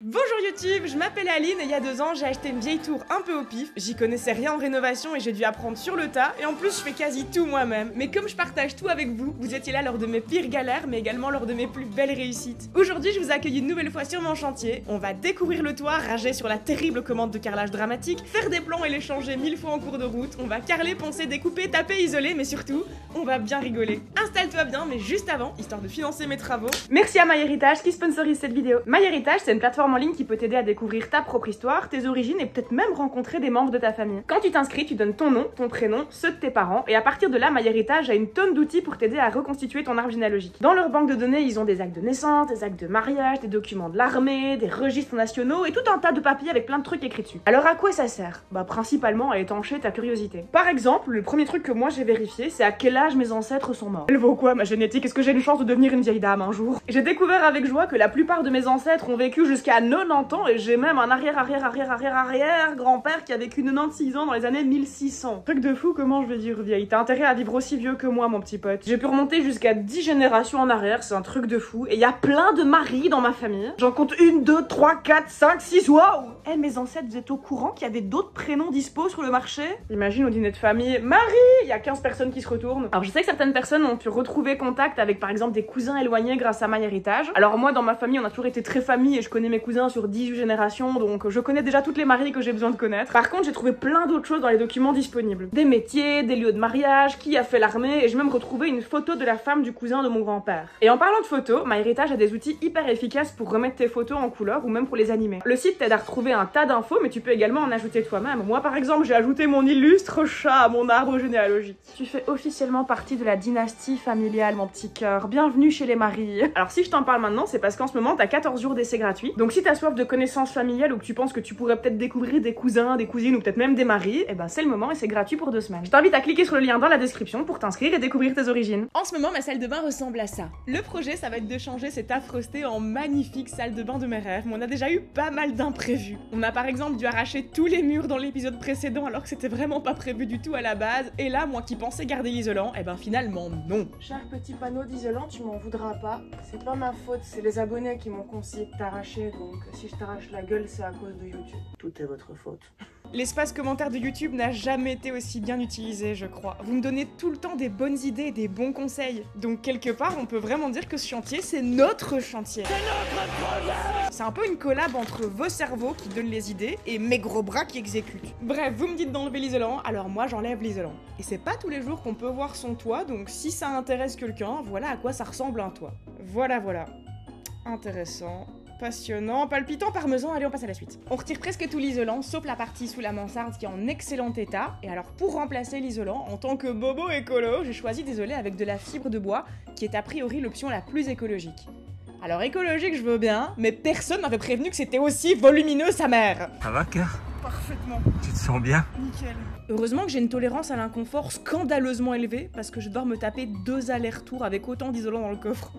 Bonjour YouTube, je m'appelle Aline et il y a 2 ans j'ai acheté une vieille tour un peu au pif, j'y connaissais rien en rénovation et j'ai dû apprendre sur le tas et en plus je fais quasi tout moi-même. Mais comme je partage tout avec vous, vous étiez là lors de mes pires galères mais également lors de mes plus belles réussites. Aujourd'hui je vous accueille une nouvelle fois sur mon chantier, on va découvrir le toit, rager sur la terrible commande de carrelage dramatique, faire des plans et les changer 1000 fois en cours de route, on va carreler, poncer, découper, taper, isoler mais surtout, on va bien rigoler. Installe-toi bien mais juste avant, histoire de financer mes travaux. Merci à MyHeritage qui sponsorise cette vidéo. MyHeritage c'est une plateforme en ligne qui peut t'aider à découvrir ta propre histoire, tes origines et peut-être même rencontrer des membres de ta famille. Quand tu t'inscris, tu donnes ton nom, ton prénom, ceux de tes parents et à partir de là, MyHeritage a une tonne d'outils pour t'aider à reconstituer ton arbre généalogique. Dans leur banque de données, ils ont des actes de naissance, des actes de mariage, des documents de l'armée, des registres nationaux et tout un tas de papiers avec plein de trucs écrits dessus. Alors à quoi ça sert? Bah principalement à étancher ta curiosité. Par exemple, le premier truc que moi j'ai vérifié, c'est à quel âge mes ancêtres sont morts. Elle vaut quoi ma génétique? Est-ce que j'ai une chance de devenir une vieille dame un jour? J'ai découvert avec joie que la plupart de mes ancêtres ont vécu jusqu'à 90 ans et j'ai même un arrière grand-père qui a vécu 96 ans dans les années 1600. Truc de fou, comment je vais dire vieille? T'as intérêt à vivre aussi vieux que moi mon petit pote. J'ai pu remonter jusqu'à 10 générations en arrière, c'est un truc de fou. Et il y a plein de maris dans ma famille. J'en compte 1, 2, 3, 4, 5, 6, waouh! Eh mes ancêtres, vous êtes au courant qu'il y avait d'autres prénoms dispo sur le marché? Imagine au dîner de famille, Marie! Il y a 15 personnes qui se retournent. Alors je sais que certaines personnes ont pu retrouver contact avec par exemple des cousins éloignés grâce à MyHeritage. Alors moi dans ma famille on a toujours été très famille et je connais mes cousins sur 18 générations, donc je connais déjà toutes les maries que j'ai besoin de connaître. Par contre, j'ai trouvé plein d'autres choses dans les documents disponibles. Des métiers, des lieux de mariage, qui a fait l'armée, et j'ai même retrouvé une photo de la femme du cousin de mon grand-père. Et en parlant de photos, MyHeritage a des outils hyper efficaces pour remettre tes photos en couleur ou même pour les animer. Le site t'aide à retrouver un tas d'infos, mais tu peux également en ajouter toi-même. Moi, par exemple, j'ai ajouté mon illustre chat à mon arbre généalogique. Tu fais officiellement partie de la dynastie familiale, mon petit cœur. Bienvenue chez les maris. Alors si je t'en parle maintenant, c'est parce qu'en ce moment, t'as 14 jours d'essai gratuit. Donc si t'as soif de connaissances familiales ou que tu penses que tu pourrais peut-être découvrir des cousins, des cousines ou peut-être même des maris, et ben c'est le moment et c'est gratuit pour 2 semaines. Je t'invite à cliquer sur le lien dans la description pour t'inscrire et découvrir tes origines. En ce moment, ma salle de bain ressemble à ça. Le projet, ça va être de changer cette affrostée en magnifique salle de bain de mes rêves, mais on a déjà eu pas mal d'imprévus. On a par exemple dû arracher tous les murs dans l'épisode précédent alors que c'était vraiment pas prévu du tout à la base, et là, moi qui pensais garder l'isolant, et ben finalement non. Cher petit panneau d'isolant, tu m'en voudras pas. C'est pas ma faute, c'est les abonnés qui m'ont conseillé de t'arracher, donc si je t'arrache la gueule, c'est à cause de YouTube. Tout est votre faute. L'espace commentaire de YouTube n'a jamais été aussi bien utilisé, je crois. Vous me donnez tout le temps des bonnes idées et des bons conseils. Donc quelque part, on peut vraiment dire que ce chantier, c'est notre chantier. C'est notre projet! C'est un peu une collab entre vos cerveaux qui donnent les idées et mes gros bras qui exécutent. Bref, vous me dites d'enlever l'isolant, alors moi j'enlève l'isolant. Et c'est pas tous les jours qu'on peut voir son toit, donc si ça intéresse quelqu'un, voilà à quoi ça ressemble un toit. Voilà. Intéressant. Passionnant, palpitant, parmesan, allez on passe à la suite. On retire presque tout l'isolant, sauf la partie sous la mansarde qui est en excellent état. Et alors pour remplacer l'isolant, en tant que bobo écolo, j'ai choisi d'isoler avec de la fibre de bois, qui est a priori l'option la plus écologique. Alors écologique je veux bien, mais personne m'avait prévenu que c'était aussi volumineux sa mère. Ça va, cœur? Parfaitement. Tu te sens bien? Nickel. Heureusement que j'ai une tolérance à l'inconfort scandaleusement élevée, parce que je dois me taper 2 allers-retours avec autant d'isolant dans le coffre.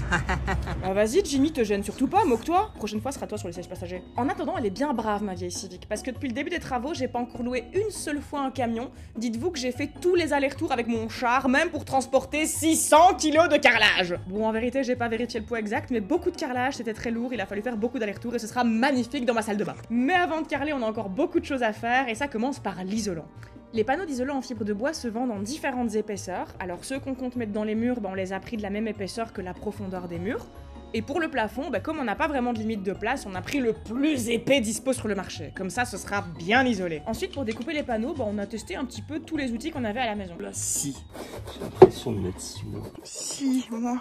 Ah vas-y Jimmy, te gêne surtout pas, moque-toi. Prochaine fois, sera toi sur les sièges passagers. En attendant, elle est bien brave ma vieille Civic, parce que depuis le début des travaux, j'ai pas encore loué une seule fois un camion. Dites-vous que j'ai fait tous les allers-retours avec mon char, même pour transporter 600 kilos de carrelage. Bon, en vérité, j'ai pas vérifié le poids exact, mais beaucoup de carrelage, c'était très lourd, il a fallu faire beaucoup d'allers-retours et ce sera magnifique dans ma salle de bain. Mais avant de carreler, on a encore beaucoup de choses à faire, et ça commence par l'isolant. Les panneaux d'isolant en fibre de bois se vendent en différentes épaisseurs, alors ceux qu'on compte mettre dans les murs, on les a pris de la même épaisseur que la profondeur des murs. Et pour le plafond, comme on n'a pas vraiment de limite de place, on a pris le plus épais dispo sur le marché. Comme ça, ce sera bien isolé. Ensuite, pour découper les panneaux, on a testé un petit peu tous les outils qu'on avait à la maison. La scie. J'ai l'impression de mettre scie. Si, moi.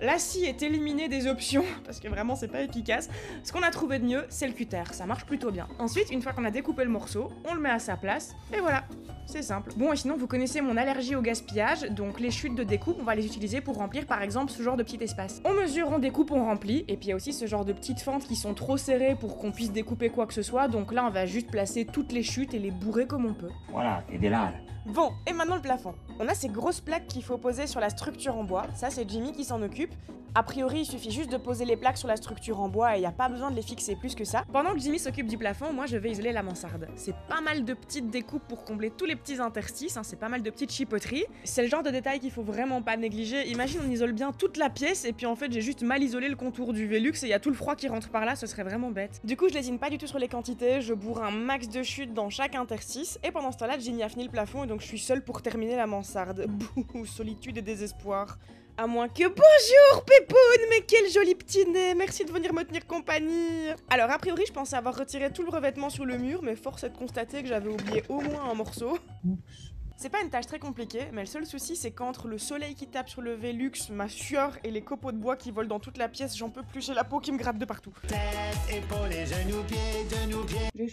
La scie est éliminée des options, parce que vraiment c'est pas efficace. Ce qu'on a trouvé de mieux, c'est le cutter, ça marche plutôt bien. Ensuite, une fois qu'on a découpé le morceau, on le met à sa place, et voilà. C'est simple. Bon, et sinon, vous connaissez mon allergie au gaspillage, donc les chutes de découpe, on va les utiliser pour remplir par exemple ce genre de petit espace. On mesure, on découpe, on remplit, et puis il y a aussi ce genre de petites fentes qui sont trop serrées pour qu'on puisse découper quoi que ce soit, donc là on va juste placer toutes les chutes et les bourrer comme on peut. Voilà, t'es des là. Bon, et maintenant le plafond. On a ces grosses plaques qu'il faut poser sur la structure en bois. Ça, c'est Jimmy qui s'en occupe. A priori, il suffit juste de poser les plaques sur la structure en bois et il n'y a pas besoin de les fixer plus que ça. Pendant que Jimmy s'occupe du plafond, moi je vais isoler la mansarde. C'est pas mal de petites découpes pour combler tous les petits interstices, hein, c'est pas mal de petites chipoteries. C'est le genre de détail qu'il faut vraiment pas négliger. Imagine on isole bien toute la pièce et puis en fait j'ai juste mal isolé le contour du Velux et il y a tout le froid qui rentre par là, ce serait vraiment bête. Du coup je lésine pas du tout sur les quantités, je bourre un max de chute dans chaque interstice et pendant ce temps-là Jimmy a fini le plafond et donc je suis seule pour terminer la mansarde. Bouh, solitude et désespoir. À moins que... Bonjour Pépoune, mais quel joli petit nez, merci de venir me tenir compagnie. Alors a priori je pensais avoir retiré tout le revêtement sur le mur, mais force est de constater que j'avais oublié au moins un morceau. C'est pas une tâche très compliquée, mais le seul souci c'est qu'entre le soleil qui tape sur le Velux, ma sueur et les copeaux de bois qui volent dans toute la pièce, j'en peux plus, j'ai la peau qui me gratte de partout. Tête, épaules et genoux, pieds. J'ai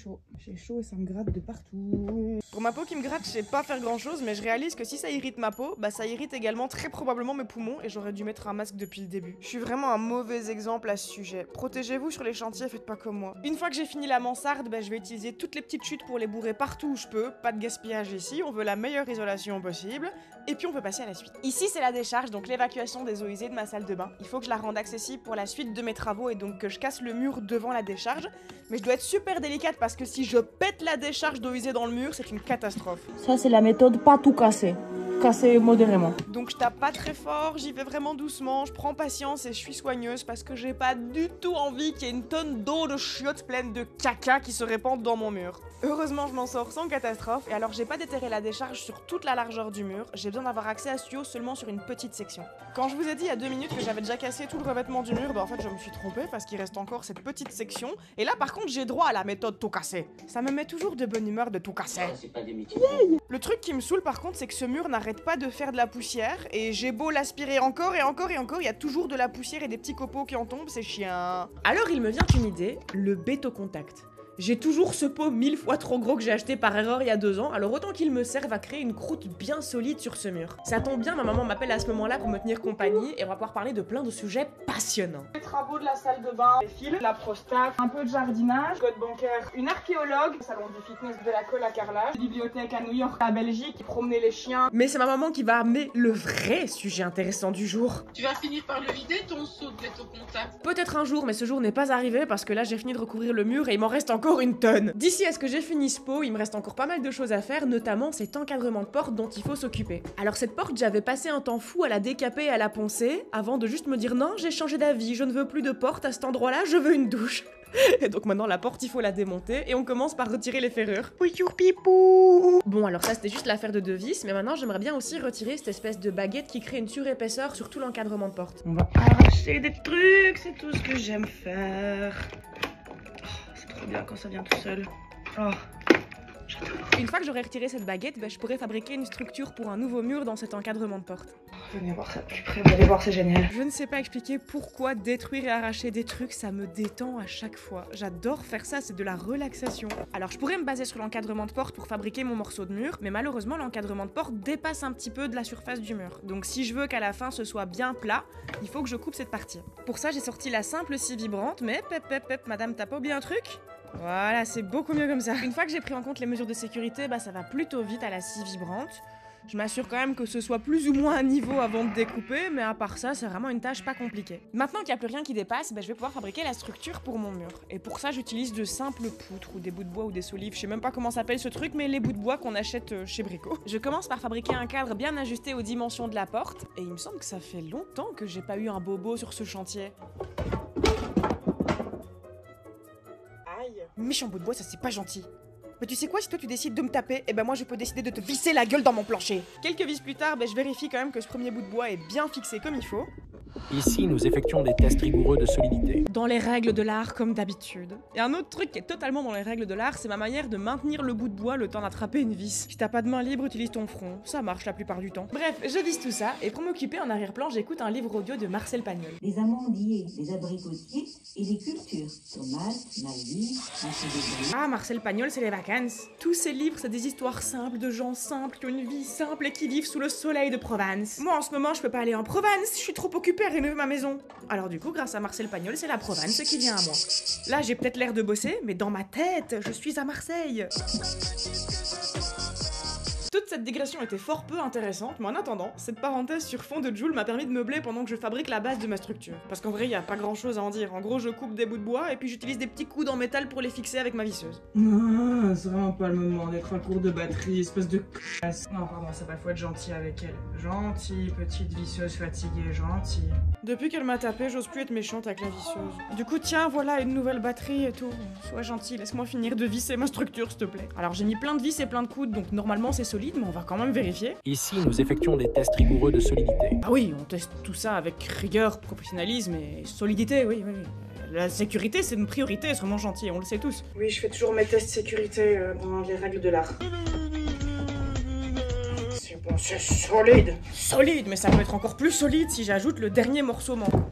chaud et ça me gratte de partout. Pour ma peau qui me gratte, je sais pas faire grand chose, mais je réalise que si ça irrite ma peau, bah ça irrite également très probablement mes poumons et j'aurais dû mettre un masque depuis le début. Je suis vraiment un mauvais exemple à ce sujet. Protégez-vous sur les chantiers, faites pas comme moi. Une fois que j'ai fini la mansarde, bah je vais utiliser toutes les petites chutes pour les bourrer partout où je peux. Pas de gaspillage ici, on veut la meilleure isolation possible. Et puis on peut passer à la suite. Ici c'est la décharge, donc l'évacuation des eaux usées de ma salle de bain. Il faut que je la rende accessible pour la suite de mes travaux et donc que je casse le mur devant la décharge. Mais je dois être super délicate parce que si je pète la décharge d'eau usée dans le mur, c'est une catastrophe. Ça, c'est la méthode pas tout casser. Casser modérément. Donc je tape pas très fort, j'y vais vraiment doucement, je prends patience et je suis soigneuse parce que j'ai pas du tout envie qu'il y ait une tonne d'eau de chiottes pleine de caca qui se répandent dans mon mur. Heureusement je m'en sors sans catastrophe et alors j'ai pas déterré la décharge sur toute la largeur du mur, j'ai besoin d'avoir accès à ce tuyau seulement sur une petite section. Quand je vous ai dit il y a 2 minutes que j'avais déjà cassé tout le revêtement du mur, bah en fait je me suis trompée parce qu'il reste encore cette petite section et là par contre j'ai droit à la méthode tout casser. Ça me met toujours de bonne humeur de tout casser. C'est pas des métiers. Le truc qui me saoule par contre c'est que ce mur n'arrête pas de faire de la poussière et j'ai beau l'aspirer encore et encore et encore, il y a toujours de la poussière et des petits copeaux qui en tombent, c'est chiant. Alors il me vient une idée, le béto contact. J'ai toujours ce pot 1000 fois trop gros que j'ai acheté par erreur il y a 2 ans, alors autant qu'il me serve à créer une croûte bien solide sur ce mur. Ça tombe bien, ma maman m'appelle à ce moment-là pour me tenir compagnie et on va pouvoir parler de plein de sujets passionnants. Les travaux de la salle de bain, les fils, la prostate, un peu de jardinage, code bancaire, une archéologue, salon du fitness de la colle à carrelage, bibliothèque à New York, à Belgique, promener les chiens. Mais c'est ma maman qui va amener le vrai sujet intéressant du jour. Tu vas finir par le vider ton seau de béto contact. Peut-être un jour, mais ce jour n'est pas arrivé parce que là j'ai fini de recouvrir le mur et il m'en reste encore une tonne. D'ici à ce que j'ai fini ce pot, il me reste encore pas mal de choses à faire, notamment cet encadrement de porte dont il faut s'occuper. Alors cette porte, j'avais passé un temps fou à la décaper et à la poncer, avant de juste me dire non, j'ai changé d'avis, je ne veux plus de porte à cet endroit-là, je veux une douche. Et donc maintenant la porte il faut la démonter et on commence par retirer les ferrures. Bon alors ça c'était juste l'affaire de 2 vis, mais maintenant j'aimerais bien aussi retirer cette espèce de baguette qui crée une surépaisseur sur tout l'encadrement de porte. On va arracher des trucs, c'est tout ce que j'aime faire. Oh, c'est trop bien quand ça vient tout seul. Oh. Une fois que j'aurai retiré cette baguette, je pourrai fabriquer une structure pour un nouveau mur dans cet encadrement de porte. Venez voir ça de plus près, vous allez voir, c'est génial. Je ne sais pas expliquer pourquoi détruire et arracher des trucs, ça me détend à chaque fois. J'adore faire ça, c'est de la relaxation. Alors je pourrais me baser sur l'encadrement de porte pour fabriquer mon morceau de mur, mais malheureusement l'encadrement de porte dépasse un petit peu de la surface du mur. Donc si je veux qu'à la fin ce soit bien plat, il faut que je coupe cette partie. Pour ça j'ai sorti la simple scie vibrante, mais madame t'as pas oublié un truc ? Voilà, c'est beaucoup mieux comme ça. Une fois que j'ai pris en compte les mesures de sécurité, ça va plutôt vite à la scie vibrante. Je m'assure quand même que ce soit plus ou moins à niveau avant de découper, mais à part ça, c'est vraiment une tâche pas compliquée. Maintenant qu'il n'y a plus rien qui dépasse, je vais pouvoir fabriquer la structure pour mon mur. Et pour ça, j'utilise de simples poutres ou des bouts de bois ou des solives. Je sais même pas comment s'appelle ce truc, mais les bouts de bois qu'on achète chez Brico. Je commence par fabriquer un cadre bien ajusté aux dimensions de la porte, et il me semble que ça fait longtemps que j'ai pas eu un bobo sur ce chantier. Méchant bout de bois, ça c'est pas gentil. Mais tu sais quoi, si toi tu décides de me taper, et moi je peux décider de te visser la gueule dans mon plancher. Quelques vis plus tard, je vérifie quand même que ce premier bout de bois est bien fixé comme il faut. Ici, nous effectuons des tests rigoureux de solidité. Dans les règles de l'art, comme d'habitude. Et un autre truc qui est totalement dans les règles de l'art, c'est ma manière de maintenir le bout de bois le temps d'attraper une vis. Si t'as pas de main libre, utilise ton front. Ça marche la plupart du temps. Bref, je visse tout ça, et pour m'occuper en arrière-plan, j'écoute un livre audio de Marcel Pagnol. Les amandiers, les abricotiers et les cultures. Tomates, Maldives, Ah, Marcel Pagnol, c'est les vacances. Tous ces livres, c'est des histoires simples de gens simples qui ont une vie simple et qui vivent sous le soleil de Provence. Moi, en ce moment, je peux pas aller en Provence, je suis trop occupée à rénover ma maison. Alors du coup, grâce à Marcel Pagnol, c'est la Provence qui vient à moi. Là, j'ai peut-être l'air de bosser, mais dans ma tête, je suis à Marseille. Toute cette digression était fort peu intéressante, mais en attendant, cette parenthèse sur fond de Joule m'a permis de meubler pendant que je fabrique la base de ma structure. Parce qu'en vrai, y a pas grand chose à en dire. En gros, je coupe des bouts de bois et puis j'utilise des petits coudes en métal pour les fixer avec ma visseuse. Non, c'est vraiment pas le moment d'être à court de batterie, espèce de c***. Non, pardon, c'est pas, faut être gentil avec elle. Gentille, petite visseuse fatiguée, gentille. Depuis qu'elle m'a tapé, j'ose plus être méchante avec la visseuse. Du coup, tiens, voilà une nouvelle batterie et tout. Sois gentil, laisse-moi finir de visser ma structure, s'il te plaît. Alors, j'ai mis plein de vis et plein de coudes, donc normalement c'est solide, mais on va quand même vérifier. Ici, nous effectuons des tests rigoureux de solidité. Ah oui, on teste tout ça avec rigueur, professionnalisme et solidité, oui. La sécurité, c'est une priorité, soyons gentils, on le sait tous. Oui, je fais toujours mes tests sécurité dans les règles de l'art. C'est bon, c'est solide. Solide, mais ça peut être encore plus solide si j'ajoute le dernier morceau manquant.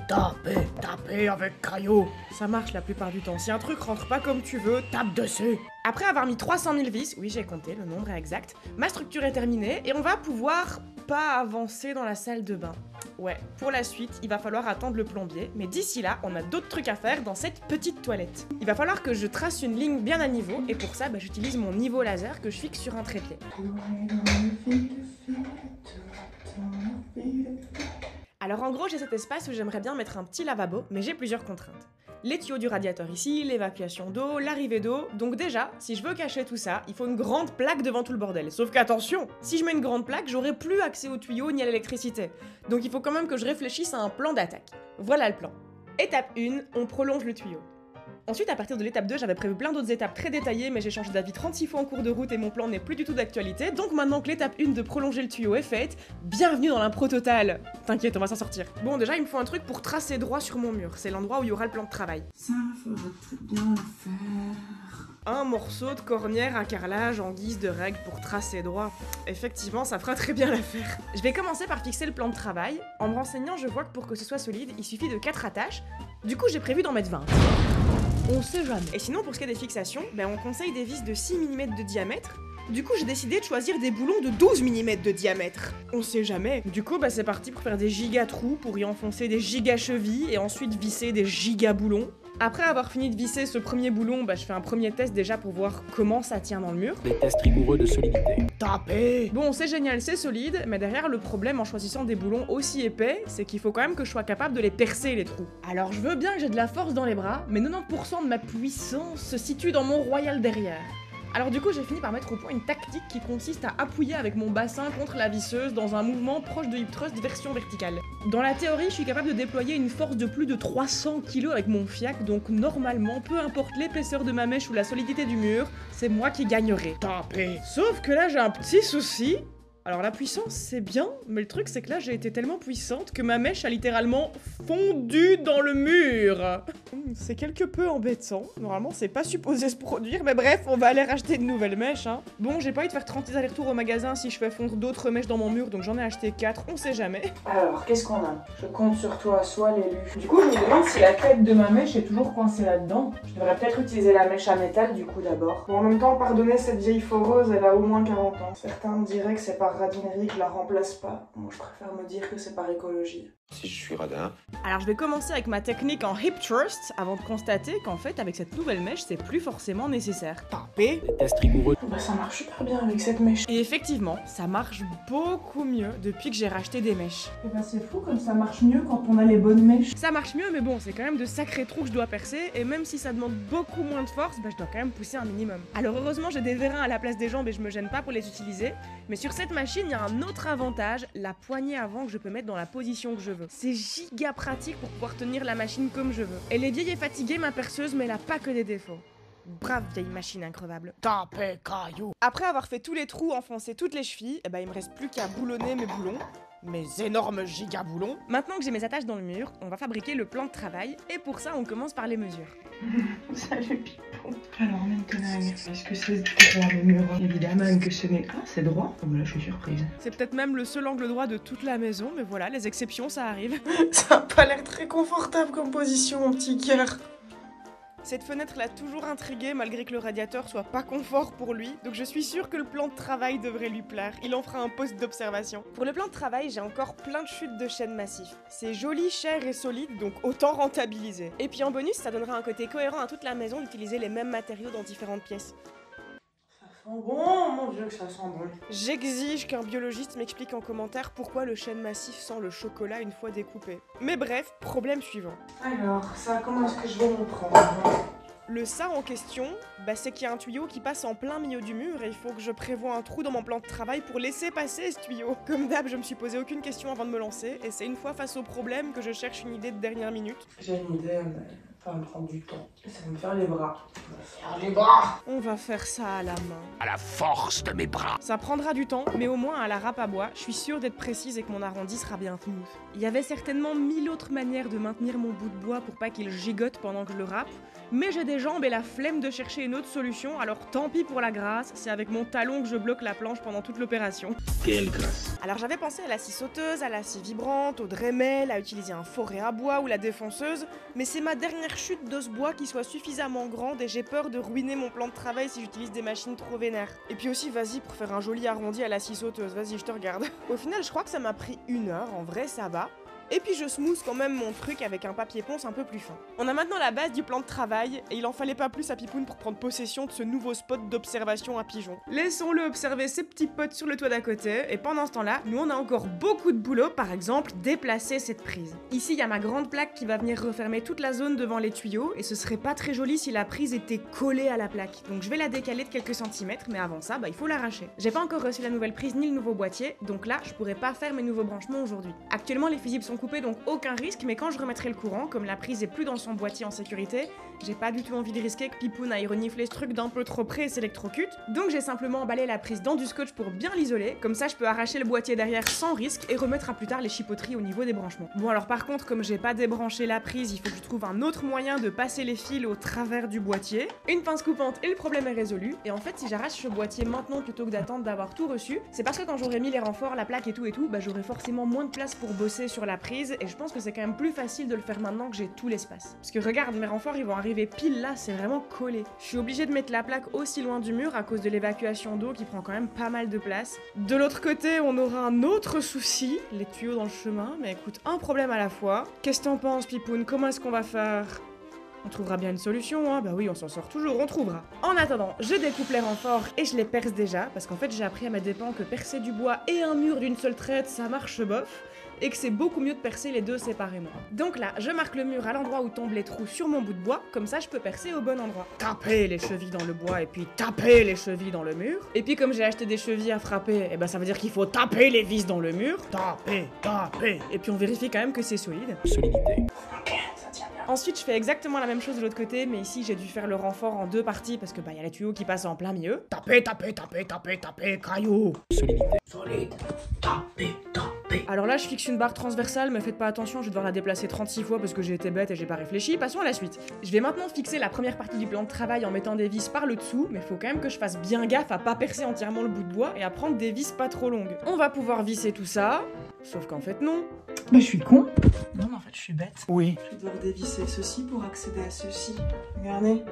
Taper avec crayon. Ça marche la plupart du temps. Si un truc rentre pas comme tu veux, tape dessus. Après avoir mis 300 000 vis, oui j'ai compté, le nombre est exact, ma structure est terminée et on va pouvoir pas avancer dans la salle de bain. Ouais, pour la suite, il va falloir attendre le plombier, mais d'ici là, on a d'autres trucs à faire dans cette petite toilette. Il va falloir que je trace une ligne bien à niveau, et pour ça, j'utilise mon niveau laser que je fixe sur un trépied. Alors en gros, j'ai cet espace où j'aimerais bien mettre un petit lavabo, mais j'ai plusieurs contraintes. Les tuyaux du radiateur ici, l'évacuation d'eau, l'arrivée d'eau, donc déjà, si je veux cacher tout ça, il faut une grande plaque devant tout le bordel. Sauf qu'attention, si je mets une grande plaque, j'aurai plus accès aux tuyaux ni à l'électricité. Donc il faut quand même que je réfléchisse à un plan d'attaque. Voilà le plan. Étape 1, on prolonge le tuyau. Ensuite, à partir de l'étape 2, j'avais prévu plein d'autres étapes très détaillées, mais j'ai changé d'avis 36 fois en cours de route et mon plan n'est plus du tout d'actualité. Donc maintenant que l'étape 1 de prolonger le tuyau est faite, bienvenue dans l'impro totale. T'inquiète, on va s'en sortir. Bon, déjà, il me faut un truc pour tracer droit sur mon mur. C'est l'endroit où il y aura le plan de travail. Ça faudrait très bien le faire. Un morceau de cornière à carrelage en guise de règle pour tracer droit. Effectivement, ça fera très bien l'affaire. Je vais commencer par fixer le plan de travail. En me renseignant, je vois que pour que ce soit solide, il suffit de 4 attaches. Du coup, j'ai prévu d'en mettre 20. On sait jamais. Et sinon, pour ce qui est des fixations, on conseille des vis de 6 mm de diamètre. Du coup, j'ai décidé de choisir des boulons de 12 mm de diamètre. On sait jamais. Du coup, c'est parti pour faire des giga trous, pour y enfoncer des giga chevilles et ensuite visser des giga boulons. Après avoir fini de visser ce premier boulon, je fais un premier test déjà pour voir comment ça tient dans le mur. Des tests rigoureux de solidité. Taper! Bon, c'est génial, c'est solide, mais derrière le problème en choisissant des boulons aussi épais, c'est qu'il faut quand même que je sois capable de les percer, les trous. Alors je veux bien que j'ai de la force dans les bras, mais 90% de ma puissance se situe dans mon royal derrière. Alors du coup, j'ai fini par mettre au point une tactique qui consiste à appuyer avec mon bassin contre la visseuse dans un mouvement proche de hip thrust version verticale. Dans la théorie, je suis capable de déployer une force de plus de 300 kg avec mon fiac, donc normalement, peu importe l'épaisseur de ma mèche ou la solidité du mur, c'est moi qui gagnerai. Taper. Sauf que là, j'ai un petit souci. Alors la puissance c'est bien, mais le truc c'est que là j'ai été tellement puissante que ma mèche a littéralement fondu dans le mur. C'est quelque peu embêtant, normalement c'est pas supposé se produire, mais bref, on va aller racheter de nouvelles mèches hein. Bon, j'ai pas envie de faire 30 allers-retours au magasin si je fais fondre d'autres mèches dans mon mur, donc j'en ai acheté 4, on sait jamais. Alors, qu'est-ce qu'on a? Je compte sur toi, sois l'élu. Du coup, je me demande si la tête de ma mèche est toujours coincée là-dedans. Je devrais peut-être utiliser la mèche à métal du coup d'abord. Bon, en même temps, pardonnez cette vieille foreuse, elle a au moins 40 ans. Certains me diraient que c'est par radinerie que je la remplace pas. Moi, je préfère me dire que c'est par écologie. Si je suis radin. Alors je vais commencer avec ma technique en hip thrust avant de constater qu'en fait avec cette nouvelle mèche c'est plus forcément nécessaire. Taper. Des tests rigoureux. Ça marche super bien avec cette mèche. Et effectivement, ça marche beaucoup mieux depuis que j'ai racheté des mèches. Et c'est fou comme ça marche mieux quand on a les bonnes mèches. Ça marche mieux mais bon, c'est quand même de sacrés trous que je dois percer et même si ça demande beaucoup moins de force, je dois quand même pousser un minimum. Alors heureusement j'ai des vérins à la place des jambes et je me gêne pas pour les utiliser, mais sur cette machine il y a un autre avantage, la poignée avant que je peux mettre dans la position que je veux. C'est giga pratique pour pouvoir tenir la machine comme je veux. Elle est vieille et fatiguée ma perceuse mais elle a pas que des défauts. Brave vieille machine increvable. Taper caillou. Après avoir fait tous les trous, enfoncé toutes les chevilles, il me reste plus qu'à boulonner mes boulons. Mes énormes giga boulons. Maintenant que j'ai mes attaches dans le mur, on va fabriquer le plan de travail et pour ça on commence par les mesures. Salut Pipon. Alors maintenant, est-ce que c'est droit le mur? Évidemment que ce n'est... Ah, c'est droit? Oh, là je suis surprise. C'est peut-être même le seul angle droit de toute la maison, mais voilà, les exceptions ça arrive. Ça a pas l'air très confortable comme position mon petit cœur. Cette fenêtre l'a toujours intrigué malgré que le radiateur soit pas confort pour lui, donc je suis sûre que le plan de travail devrait lui plaire, il en fera un poste d'observation. Pour le plan de travail, j'ai encore plein de chutes de chêne massif. C'est joli, cher et solide, donc autant rentabiliser. Et puis en bonus, ça donnera un côté cohérent à toute la maison d'utiliser les mêmes matériaux dans différentes pièces. Ça sent bon, mon Dieu que ça sent bon. J'exige qu'un biologiste m'explique en commentaire pourquoi le chêne massif sent le chocolat une fois découpé. Mais bref, problème suivant. Alors, ça, comment est-ce que je vais m'y prendre? Le ça en question, c'est qu'il y a un tuyau qui passe en plein milieu du mur et il faut que je prévoie un trou dans mon plan de travail pour laisser passer ce tuyau. Comme d'hab, je me suis posé aucune question avant de me lancer et c'est une fois face au problème que je cherche une idée de dernière minute. J'ai une idée, mais ça va me prendre du temps. Ça va me faire les bras. Les bras. On va faire ça à la main. À la force de mes bras. Ça prendra du temps, mais au moins à la râpe à bois, je suis sûre d'être précise et que mon arrondi sera bien smooth. Il y avait certainement 1000 autres manières de maintenir mon bout de bois pour pas qu'il gigote pendant que je le râpe, mais j'ai des jambes et la flemme de chercher une autre solution, alors tant pis pour la grâce, c'est avec mon talon que je bloque la planche pendant toute l'opération. Quelle grâce. Alors j'avais pensé à la scie sauteuse, à la scie vibrante, au Dremel, à utiliser un forêt à bois ou la défonceuse, mais c'est ma dernière chute d'os bois qui soit suffisamment grande et j'ai peur de ruiner mon plan de travail si j'utilise des machines trop vénères. Et puis aussi, vas-y, pour faire un joli arrondi à la scie sauteuse, vas-y, je te regarde. Au final, je crois que ça m'a pris 1 heure, en vrai ça va. Et puis je smooth quand même mon truc avec un papier ponce un peu plus fin. On a maintenant la base du plan de travail et il en fallait pas plus à Pipoun pour prendre possession de ce nouveau spot d'observation à pigeons. Laissons-le observer ses petits potes sur le toit d'à côté et pendant ce temps-là, nous on a encore beaucoup de boulot, par exemple déplacer cette prise. Ici il y a ma grande plaque qui va venir refermer toute la zone devant les tuyaux et ce serait pas très joli si la prise était collée à la plaque. Donc je vais la décaler de quelques centimètres mais avant ça, il faut l'arracher. J'ai pas encore reçu la nouvelle prise ni le nouveau boîtier, donc là je pourrais pas faire mes nouveaux branchements aujourd'hui. Actuellement les fusibles sont coupés donc aucun risque, mais quand je remettrai le courant, comme la prise est plus dans son boîtier en sécurité, j'ai pas du tout envie de risquer que Pipoun aille renifler ce truc d'un peu trop près et s'électrocute, donc j'ai simplement emballé la prise dans du scotch pour bien l'isoler, comme ça je peux arracher le boîtier derrière sans risque et remettre à plus tard les chipoteries au niveau des branchements. Bon alors par contre, comme j'ai pas débranché la prise, il faut que je trouve un autre moyen de passer les fils au travers du boîtier, une pince coupante et le problème est résolu, et en fait si j'arrache ce boîtier maintenant plutôt que d'attendre d'avoir tout reçu, c'est parce que quand j'aurai mis les renforts, la plaque et tout, j'aurai forcément moins de place pour bosser sur la prise, et je pense que c'est quand même plus facile de le faire maintenant que j'ai tout l'espace. Parce que regarde, mes renforts ils vont arriver pile là, c'est vraiment collé. Je suis obligée de mettre la plaque aussi loin du mur à cause de l'évacuation d'eau qui prend quand même pas mal de place. De l'autre côté, on aura un autre souci, les tuyaux dans le chemin, mais écoute, un problème à la fois. Qu'est-ce que t'en penses, Pipoun? Comment est-ce qu'on va faire? On trouvera bien une solution, hein. Bah oui, on s'en sort toujours, on trouvera. En attendant, je découpe les renforts et je les perce déjà, parce qu'en fait j'ai appris à mes dépens que percer du bois et un mur d'une seule traite, ça marche bof, et que c'est beaucoup mieux de percer les deux séparément. Donc là, je marque le mur à l'endroit où tombent les trous sur mon bout de bois, comme ça je peux percer au bon endroit. Taper les chevilles dans le bois et puis taper les chevilles dans le mur. Et puis comme j'ai acheté des chevilles à frapper, ça veut dire qu'il faut taper les vis dans le mur. Taper, taper. Et puis on vérifie quand même que c'est solide. Solidité. Ensuite, je fais exactement la même chose de l'autre côté, mais ici, j'ai dû faire le renfort en 2 parties parce que y a les tuyaux qui passent en plein milieu. Taper, taper, taper, taper, taper, caillou. Solidité. Solide. Taper, taper. Alors là, je fixe une barre transversale, mais faites pas attention, je vais devoir la déplacer 36 fois parce que j'ai été bête et j'ai pas réfléchi. Passons à la suite. Je vais maintenant fixer la première partie du plan de travail en mettant des vis par le dessous, mais faut quand même que je fasse bien gaffe à pas percer entièrement le bout de bois et à prendre des vis pas trop longues. On va pouvoir visser tout ça, sauf qu'en fait non. Je suis con. Non, mais en fait, je suis bête. Oui. Je vais devoir dévisser ceci pour accéder à ceci. Regardez.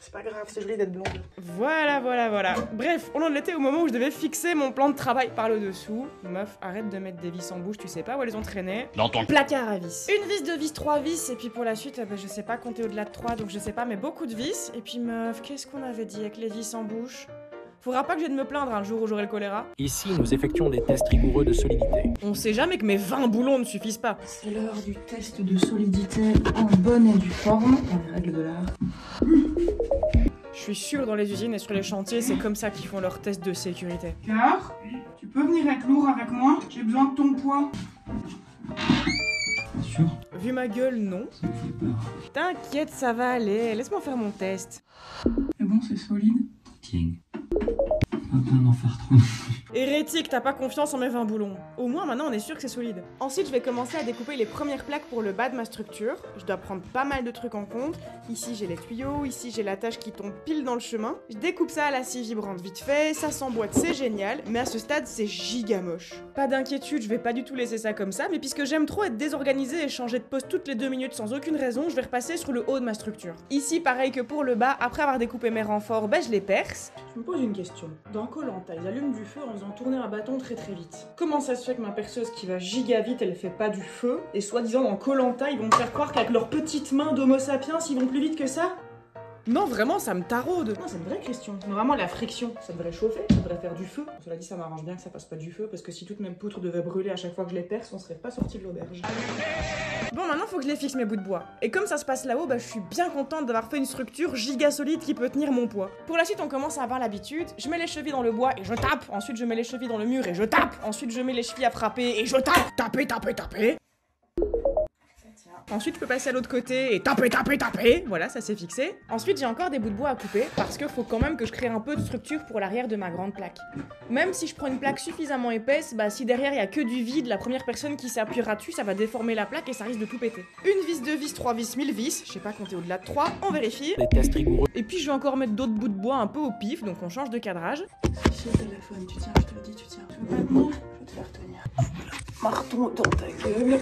C'est pas grave, c'est joli d'être blonde. Voilà. Bref, on en était au moment où je devais fixer mon plan de travail par le dessous. Meuf, arrête de mettre des vis en bouche, tu sais pas où elles ont traîné. Dans ton Placard à vis. Une vis, 2 vis, 3 vis, et puis pour la suite, je sais pas compter au-delà de 3, donc je sais pas, mais beaucoup de vis. Et puis meuf, qu'est-ce qu'on avait dit avec les vis en bouche? Faudra pas que j'aille me plaindre un jour où j'aurai le choléra. Ici, nous effectuons des tests rigoureux de solidité. On sait jamais que mes 20 boulons ne suffisent pas. C'est l'heure du test de solidité en bonne et due forme. Dans les règles de l'art. Je suis sûre dans les usines et sur les chantiers, c'est comme ça qu'ils font leurs tests de sécurité. Car, tu peux venir être lourd avec moi? J'ai besoin de ton poids. Bien sûr. Vu ma gueule, non. Ça me fait peur. T'inquiète, ça va aller. Laisse-moi faire mon test. C'est bon, c'est solide. Tiens. Pas besoin d'en faire trop. Hérétique, t'as pas confiance en mes 20 boulons. Au moins, maintenant, on est sûr que c'est solide. Ensuite, je vais commencer à découper les premières plaques pour le bas de ma structure. Je dois prendre pas mal de trucs en compte. Ici, j'ai les tuyaux. Ici, j'ai la tâche qui tombe pile dans le chemin. Je découpe ça à la scie vibrante vite fait. Ça s'emboîte, c'est génial. Mais à ce stade, c'est giga moche. Pas d'inquiétude, je vais pas du tout laisser ça comme ça. Mais puisque j'aime trop être désorganisée et changer de poste toutes les 2 minutes sans aucune raison, je vais repasser sur le haut de ma structure. Ici, pareil que pour le bas, après avoir découpé mes renforts, je les perce. Je me pose une question. Dans Koh-Lanta, ils allument du feu en faisant tourner un bâton très vite. Comment ça se fait que ma perceuse qui va giga vite, elle fait pas du feu? Et soi-disant dans Koh-Lanta, ils vont me faire croire qu'avec leurs petites mains d'homo sapiens, ils vont plus vite que ça? Non, vraiment, ça me taraude. Non, c'est une vraie question. Normalement, la friction, ça devrait chauffer, ça devrait faire du feu. Cela dit, ça m'arrange bien que ça fasse pas du feu, parce que si toutes mes poutres devaient brûler à chaque fois que je les perce, on serait pas sorti de l'auberge. Bon, maintenant, faut que je les fixe mes bouts de bois. Et comme ça se passe là-haut, bah, je suis bien contente d'avoir fait une structure giga solide qui peut tenir mon poids. Pour la suite, on commence à avoir l'habitude. Je mets les chevilles dans le bois et je tape. Ensuite, je mets les chevilles dans le mur et je tape. Ensuite, je mets les chevilles à frapper et je tape. Taper, taper, taper. Ensuite, je peux passer à l'autre côté et taper, taper, taper. Voilà, ça s'est fixé. Ensuite, j'ai encore des bouts de bois à couper parce qu'il faut quand même que je crée un peu de structure pour l'arrière de ma grande plaque. Même si je prends une plaque suffisamment épaisse, bah si derrière il y a que du vide, la première personne qui s'appuiera dessus, ça va déformer la plaque et ça risque de tout péter. Une vis, deux vis, trois vis, 1000 vis. Je sais pas compter au-delà de 3, on vérifie. Des tests rigoureux. Et puis je vais encore mettre d'autres bouts de bois un peu au pif, donc on change de cadrage. Sur le téléphone, tu tiens, je te le dis, tu tiens. Tu veux pas tenir? Je vais te faire tenir. Marteau dans ta gueule.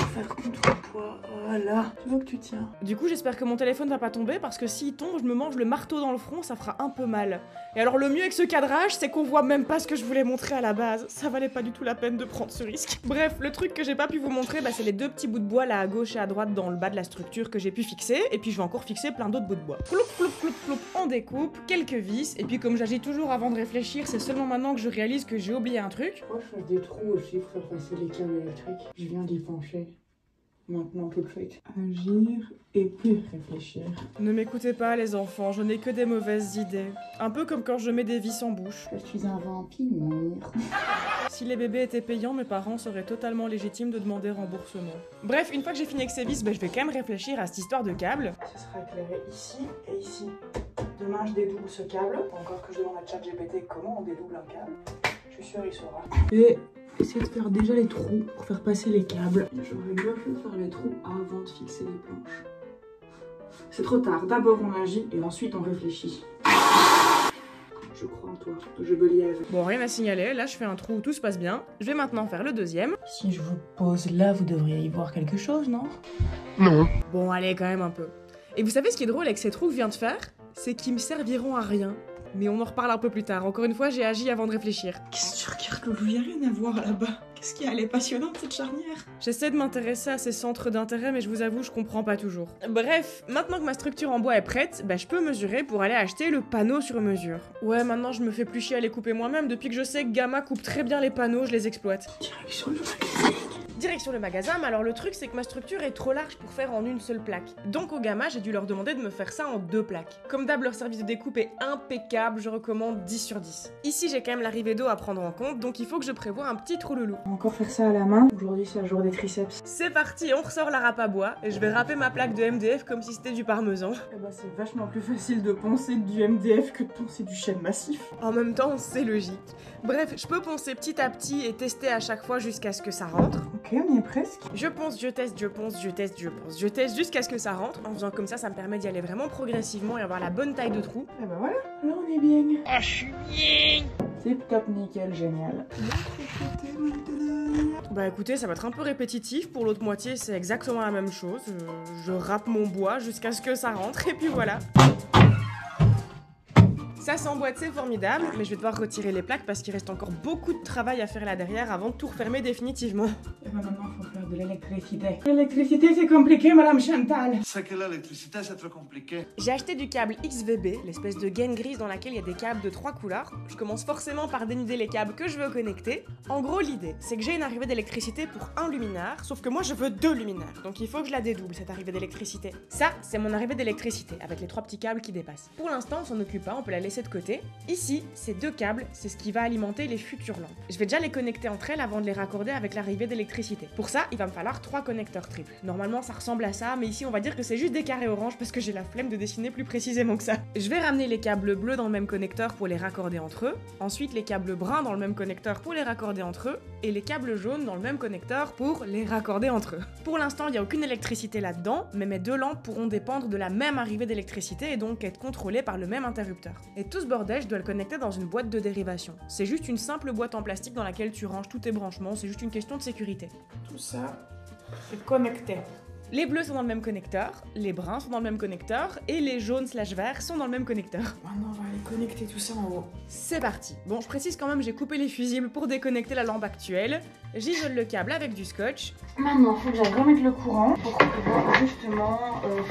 Faire contrepoids, voilà. Tu vois que tu tiens. Du coup, j'espère que mon téléphone va pas tomber parce que s'il tombe, je me mange le marteau dans le front, ça fera un peu mal. Et alors, le mieux avec ce cadrage, c'est qu'on voit même pas ce que je voulais montrer à la base. Ça valait pas du tout la peine de prendre ce risque. Bref, le truc que j'ai pas pu vous montrer, bah, c'est les deux petits bouts de bois là à gauche et à droite dans le bas de la structure que j'ai pu fixer. Et puis, je vais encore fixer plein d'autres bouts de bois. Floup, floup, floup, floup, on découpe, quelques vis. Et puis, comme j'agis toujours avant de réfléchir, c'est seulement maintenant que je réalise que j'ai oublié un truc. Moi, je fais des trous aussi pour faire passer les câbles électriques. Je viens d'y pencher. Maintenant tout de suite. Agir et puis réfléchir. Ne m'écoutez pas les enfants, je n'ai que des mauvaises idées. Un peu comme quand je mets des vis en bouche. Je suis un vampire. Si les bébés étaient payants, mes parents seraient totalement légitimes de demander remboursement. Bref, une fois que j'ai fini avec ces vis, bah, je vais quand même réfléchir à cette histoire de câble. Ce sera éclairé ici et ici. Demain je dédouble ce câble. Encore que je demande à ChatGPT comment on dédouble un câble. Je suis sûre il saura. Et essayer de faire déjà les trous pour faire passer les câbles. J'aurais mieux fait de faire les trous avant de fixer les planches. C'est trop tard. D'abord on agit et ensuite on réfléchit. Je crois en toi. Je believe. Bon, rien à signaler, là je fais un trou où tout se passe bien. Je vais maintenant faire le deuxième. Si je vous pose là, vous devriez y voir quelque chose, non? Non. Bon, allez, quand même un peu. Et vous savez ce qui est drôle avec ces trous que je viens de faire? C'est qu'ils me serviront à rien. Mais on en reparle un peu plus tard. Encore une fois, j'ai agi avant de réfléchir. Qu'est-ce que tu regardes, Loulou? Y a rien à voir là-bas. Qu'est-ce qu'il y a? Elle est passionnante cette charnière. J'essaie de m'intéresser à ces centres d'intérêt, mais je vous avoue, je comprends pas toujours. Bref, maintenant que ma structure en bois est prête, bah je peux mesurer pour aller acheter le panneau sur mesure. Ouais, maintenant je me fais plus chier à les couper moi-même. Depuis que je sais que Gamma coupe très bien les panneaux, je les exploite. Direction le magasin. Direction le magasin, mais alors le truc c'est que ma structure est trop large pour faire en une seule plaque. Donc au Gamma, j'ai dû leur demander de me faire ça en 2 plaques. Comme d'hab, leur service de découpe est impeccable, je recommande 10 sur 10. Ici, j'ai quand même l'arrivée d'eau à prendre en compte, donc il faut que je prévoie un petit trou loulou. On va encore faire ça à la main. Aujourd'hui, c'est le jour des triceps. C'est parti, on ressort la râpe à bois, et je vais râper ma plaque de MDF comme si c'était du parmesan. Eh bah, c'est vachement plus facile de poncer du MDF que de poncer du chêne massif. En même temps, c'est logique. Bref, je peux poncer petit à petit et tester à chaque fois jusqu'à ce que ça rentre. Ok, on y est presque. Je ponce, je teste, je ponce, je teste, je ponce, je teste jusqu'à ce que ça rentre. En faisant comme ça me permet d'y aller vraiment progressivement et avoir la bonne taille de trou. Et bah voilà, là on est bien. Ah, je suis bien. Tip top nickel, génial. Bah écoutez, ça va être un peu répétitif. Pour l'autre moitié, c'est exactement la même chose. Je râpe mon bois jusqu'à ce que ça rentre et puis voilà. Ça s'emboîte, c'est formidable, mais je vais devoir retirer les plaques parce qu'il reste encore beaucoup de travail à faire là derrière avant de tout refermer définitivement. Et bah maintenant, il faut faire de l'électricité. L'électricité, c'est compliqué, Madame Chantal. C'est que l'électricité, c'est trop compliqué. J'ai acheté du câble XVB, l'espèce de gaine grise dans laquelle il y a des câbles de 3 couleurs. Je commence forcément par dénuder les câbles que je veux connecter. En gros, l'idée, c'est que j'ai une arrivée d'électricité pour un luminaire, sauf que moi je veux 2 luminaires, donc il faut que je la dédouble cette arrivée d'électricité. Ça, c'est mon arrivée d'électricité, avec les 3 petits câbles qui dépassent. Pour l'instant, on s'en occupe pas, on peut la laisser de côté. Ici, ces 2 câbles, c'est ce qui va alimenter les futures lampes. Je vais déjà les connecter entre elles avant de les raccorder avec l'arrivée d'électricité. Pour ça, il va me falloir 3 connecteurs triples. Normalement, ça ressemble à ça, mais ici, on va dire que c'est juste des carrés orange parce que j'ai la flemme de dessiner plus précisément que ça. Je vais ramener les câbles bleus dans le même connecteur pour les raccorder entre eux. Ensuite, les câbles bruns dans le même connecteur pour les raccorder entre eux. Et les câbles jaunes dans le même connecteur pour les raccorder entre eux. Pour l'instant, il n'y a aucune électricité là-dedans, mais mes 2 lampes pourront dépendre de la même arrivée d'électricité et donc être contrôlées par le même interrupteur. Et tout ce bordel, je dois le connecter dans une boîte de dérivation. C'est juste une simple boîte en plastique dans laquelle tu ranges tous tes branchements, c'est juste une question de sécurité. Tout ça est connecté. Les bleus sont dans le même connecteur, les bruns sont dans le même connecteur et les jaunes / verts sont dans le même connecteur. Maintenant, on va aller connecter tout ça en haut. C'est parti. Bon, je précise quand même, j'ai coupé les fusibles pour déconnecter la lampe actuelle. J'isole le câble avec du scotch. Maintenant, il faut que j'aille remettre le courant pour pouvoir justement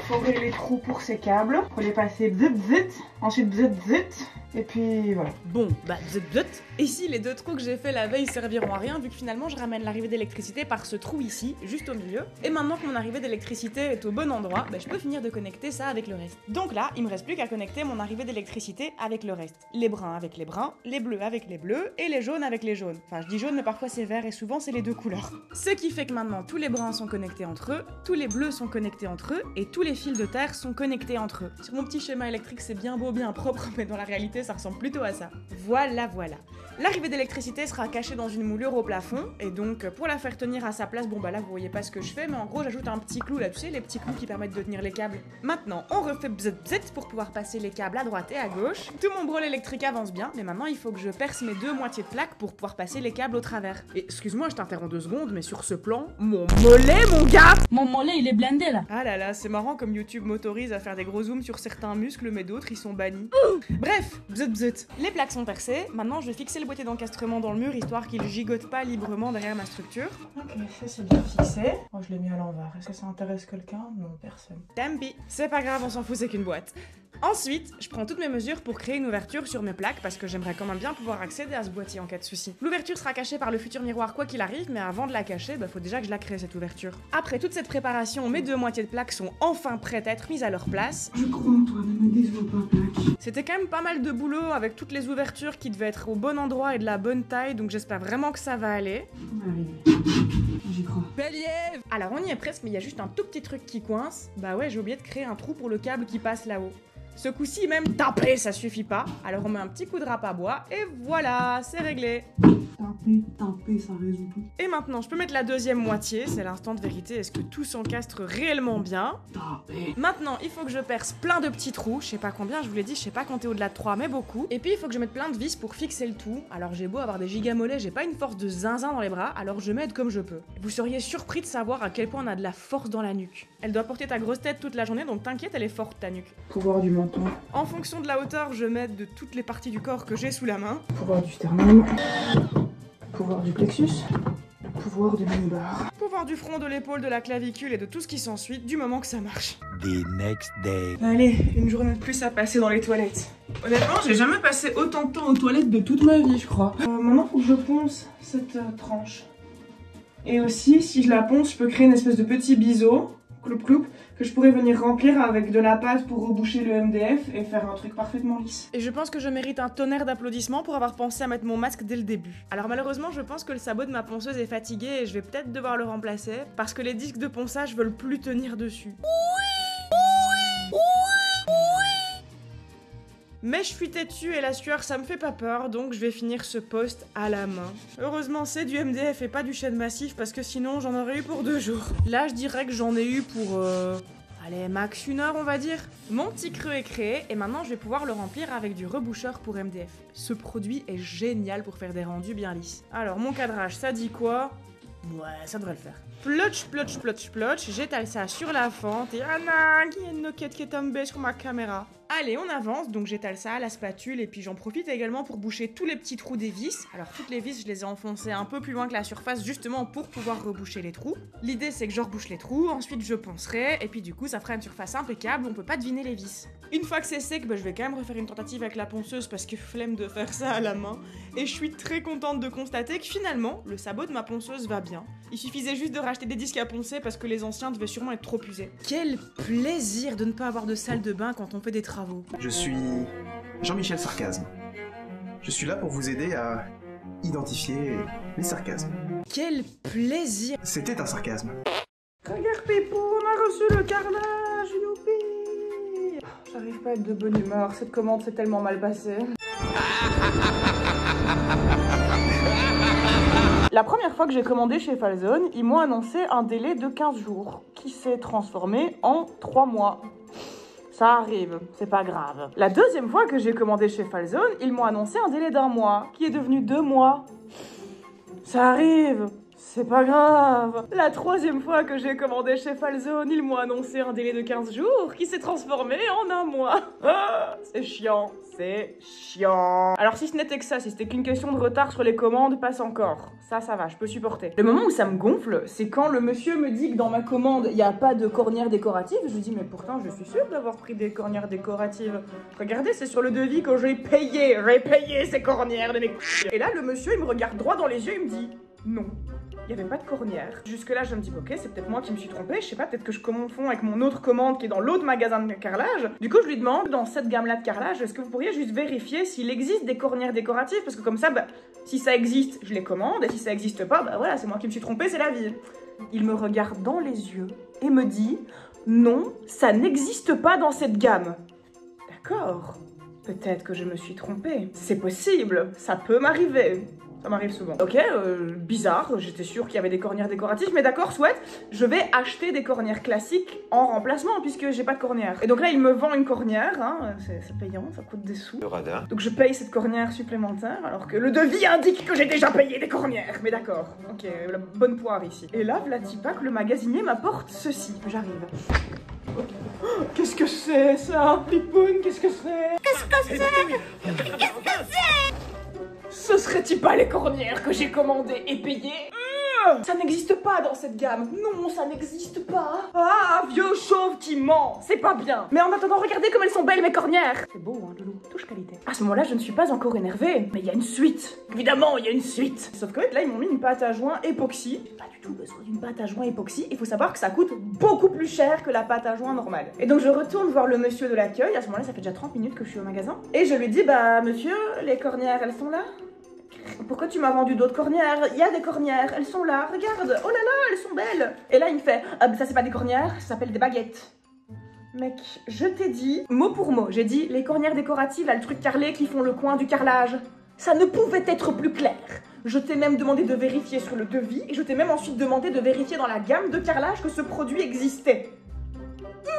forer les trous pour ces câbles. Faut les passer bzit bzit, ensuite bzit bzit, et puis voilà. Bon, bah bzit bzit. Ici, les 2 trous que j'ai fait la veille serviront à rien vu que finalement je ramène l'arrivée d'électricité par ce trou ici, juste au milieu. Et maintenant que mon arrivée d'électricité est au bon endroit, bah, je peux finir de connecter ça avec le reste. Donc là, il me reste plus qu'à connecter mon arrivée d'électricité avec le reste. Les bruns avec les bruns, les bleus avec les bleus et les jaunes avec les jaunes. Enfin, je dis jaune mais parfois c'est vert et souvent c'est les 2 couleurs. Ce qui fait que maintenant tous les bruns sont connectés entre eux, tous les bleus sont connectés entre eux et tous les fils de terre sont connectés entre eux. Sur mon petit schéma électrique c'est bien beau, bien propre, mais dans la réalité ça ressemble plutôt à ça. Voilà, voilà. L'arrivée d'électricité sera cachée dans une moulure au plafond, et donc pour la faire tenir à sa place, bon bah là vous voyez pas ce que je fais, mais en gros j'ajoute un petit clou là, tu sais, les petits clous qui permettent de tenir les câbles. Maintenant on refait bzet bzet pour pouvoir passer les câbles à droite et à gauche. Tout mon brôle électrique avance bien, mais maintenant il faut que je perce mes 2 moitiés de plaque pour pouvoir passer les câbles au travers. Et excuse-moi, je t'interromps 2 secondes, mais sur ce plan, mon mollet mon gars! Mon mollet il est blindé là. Ah là là, c'est marrant comme YouTube m'autorise à faire des gros zooms sur certains muscles, mais d'autres ils sont bannis. Bref, bzet bzet. Les plaques sont percées, maintenant je vais fixer le boîtier d'encastrement dans le mur histoire qu'il gigote pas librement derrière ma structure. Ok, ça c'est bien fixé. Oh, je l'ai mis à l'envers. Est-ce que ça intéresse quelqu'un? Non, personne. Tant pis, c'est pas grave, on s'en fout, c'est qu'une boîte. Ensuite, je prends toutes mes mesures pour créer une ouverture sur mes plaques parce que j'aimerais quand même bien pouvoir accéder à ce boîtier en cas de souci. L'ouverture sera cachée par le futur miroir quoi qu'il arrive, mais avant de la cacher, bah faut déjà que je la crée cette ouverture. Après toute cette préparation, mes 2 moitiés de plaques sont enfin prêtes à être mises à leur place. Je crois en toi, ne me déçois pas, plaque. C'était quand même pas mal de boulot avec toutes les ouvertures qui devaient être au bon endroit et de la bonne taille, donc j'espère vraiment que ça va aller. J'y crois. Alors on y est presque, mais il y a juste un tout petit truc qui coince. Bah ouais, j'ai oublié de créer un trou pour le câble qui passe là-haut. Ce coup-ci, même taper, ça suffit pas. Alors on met un petit coup de râpe à bois et voilà, c'est réglé. Taper, ça résout tout. Et maintenant, je peux mettre la 2e moitié, c'est l'instant de vérité. Est-ce que tout s'encastre réellement bien? Maintenant, il faut que je perce plein de petits trous. Je sais pas combien, je vous l'ai dit, je sais pas compter au-delà de 3, mais beaucoup. Et puis, il faut que je mette plein de vis pour fixer le tout. Alors j'ai beau avoir des gigamolets, j'ai pas une force de zinzin dans les bras, alors je m'aide comme je peux. Vous seriez surpris de savoir à quel point on a de la force dans la nuque. Elle doit porter ta grosse tête toute la journée, donc t'inquiète, elle est forte ta nuque. Pouvoir du menton. En fonction de la hauteur, je m'aide de toutes les parties du corps que j'ai sous la main. Pouvoir du sternum. Pouvoir du plexus. Pouvoir du mini-bar. Pouvoir du front, de l'épaule, de la clavicule et de tout ce qui s'ensuit, du moment que ça marche. The next day. Allez, une journée de plus à passer dans les toilettes. Honnêtement, j'ai jamais passé autant de temps aux toilettes de toute ma vie, je crois. Maintenant, faut que je ponce cette tranche. Et aussi, si je la ponce, je peux créer une espèce de petit biseau, cloup, que je pourrais venir remplir avec de la pâte pour reboucher le MDF et faire un truc parfaitement lisse. Et je pense que je mérite un tonnerre d'applaudissements pour avoir pensé à mettre mon masque dès le début. Alors malheureusement, je pense que le sabot de ma ponceuse est fatigué et je vais peut-être devoir le remplacer parce que les disques de ponçage veulent plus tenir dessus. Mais je suis têtue et la sueur ça me fait pas peur, donc je vais finir ce poste à la main. Heureusement c'est du MDF et pas du chêne massif parce que sinon j'en aurais eu pour 2 jours. Là je dirais que j'en ai eu pour... allez, max 1 heure on va dire. Mon petit creux est créé et maintenant je vais pouvoir le remplir avec du reboucheur pour MDF. Ce produit est génial pour faire des rendus bien lisses. Alors mon cadrage ça dit quoi? Ouais, ça devrait le faire. Plotch, plotch, plotch, plotch, j'étale ça sur la fente et Anna, il y a une noquette qui est tombée sur ma caméra. Allez, on avance, donc j'étale ça à la spatule et puis j'en profite également pour boucher tous les petits trous des vis. Alors toutes les vis, je les ai enfoncées un peu plus loin que la surface justement pour pouvoir reboucher les trous. L'idée c'est que je rebouche les trous, ensuite je poncerai et puis du coup ça fera une surface impeccable, on peut pas deviner les vis. Une fois que c'est sec, bah, je vais quand même refaire une tentative avec la ponceuse parce que flemme de faire ça à la main. Et je suis très contente de constater que finalement, le sabot de ma ponceuse va bien. Il suffisait juste de racheter des disques à poncer parce que les anciens devaient sûrement être trop usés. Quel plaisir de ne pas avoir de salle de bain quand on fait des travaux. Je suis Jean-Michel Sarcasme. Je suis là pour vous aider à identifier les sarcasmes. Quel plaisir. C'était un sarcasme. Regarde Pépou, on a reçu le carrelage, youpi! J'arrive pas à être de bonne humeur, cette commande s'est tellement mal passée. La première fois que j'ai commandé chez Falzone, ils m'ont annoncé un délai de 15 jours, qui s'est transformé en 3 mois. Ça arrive, c'est pas grave. La deuxième fois que j'ai commandé chez Falzone, ils m'ont annoncé un délai d'1 mois, qui est devenu 2 mois. Ça arrive, C'est pas grave. La 3e fois que j'ai commandé chez Falzone, ils m'ont annoncé un délai de 15 jours qui s'est transformé en un mois. Ah, c'est chiant. C'est chiant. Alors si ce n'était que ça, si c'était qu'une question de retard sur les commandes, passe encore. Ça va, je peux supporter. Le moment où ça me gonfle, c'est quand le monsieur me dit que dans ma commande, il n'y a pas de cornière décorative. Je lui dis, mais pourtant, je suis sûre d'avoir pris des cornières décoratives. Regardez, c'est sur le devis que j'ai payé ces cornières de mes couilles. Et là, le monsieur, il me regarde droit dans les yeux, il me dit, non. Il n'y avait pas de cornière. Jusque là, je me dis, ok, c'est peut-être moi qui me suis trompée. Je sais pas, peut-être que je confonds avec mon autre commande qui est dans l'autre magasin de carrelage. Du coup, je lui demande, dans cette gamme-là de carrelage, est-ce que vous pourriez juste vérifier s'il existe des cornières décoratives? Parce que comme ça, bah, si ça existe, je les commande. Et si ça existe pas, bah voilà, c'est moi qui me suis trompée, c'est la vie. Il me regarde dans les yeux et me dit, non, ça n'existe pas dans cette gamme. D'accord. Peut-être que je me suis trompée. C'est possible, ça peut m'arriver. Ça m'arrive souvent. Ok, bizarre, j'étais sûre qu'il y avait des cornières décoratives, mais d'accord, soit, je vais acheter des cornières classiques en remplacement puisque j'ai pas de cornière. Et donc là, il me vend une cornière, hein, c'est payant, ça coûte des sous. Donc je paye cette cornière supplémentaire alors que le devis indique que j'ai déjà payé des cornières. Mais d'accord, ok, la bonne poire ici. Et là, Vlatipa, que le magasinier m'apporte ceci. J'arrive. Qu'est-ce que c'est ça, Pipoune? Qu'est-ce que c'est? Qu'est-ce que c'est? Qu'est-ce que c'est? Ce serait-il pas les cornières que j'ai commandées et payées? Ça n'existe pas dans cette gamme. Non, ça n'existe pas. Ah, vieux chauve qui ment. C'est pas bien. Mais en attendant, regardez comme elles sont belles mes cornières. C'est beau, hein, Loulou. Touche qualité. À ce moment-là, je ne suis pas encore énervée. Mais il y a une suite. Évidemment, il y a une suite. Sauf que là, ils m'ont mis une pâte à joint époxy. Pas du tout besoin d'une pâte à joint époxy. Il faut savoir que ça coûte beaucoup plus cher que la pâte à joint normale. Et donc, je retourne voir le monsieur de l'accueil. À ce moment-là, ça fait déjà 30 minutes que je suis au magasin. Et je lui dis, bah, monsieur, les cornières, elles sont là? Pourquoi tu m'as vendu d'autres cornières? Il y a des cornières, elles sont là, regarde. Oh là là, elles sont belles. Et là, il me fait, ça c'est pas des cornières, ça s'appelle des baguettes. Mec, je t'ai dit, mot pour mot, j'ai dit, les cornières décoratives, là, le truc carrelé qui font le coin du carrelage. Ça ne pouvait être plus clair. Je t'ai même demandé de vérifier sur le devis, et je t'ai même ensuite demandé de vérifier dans la gamme de carrelage que ce produit existait.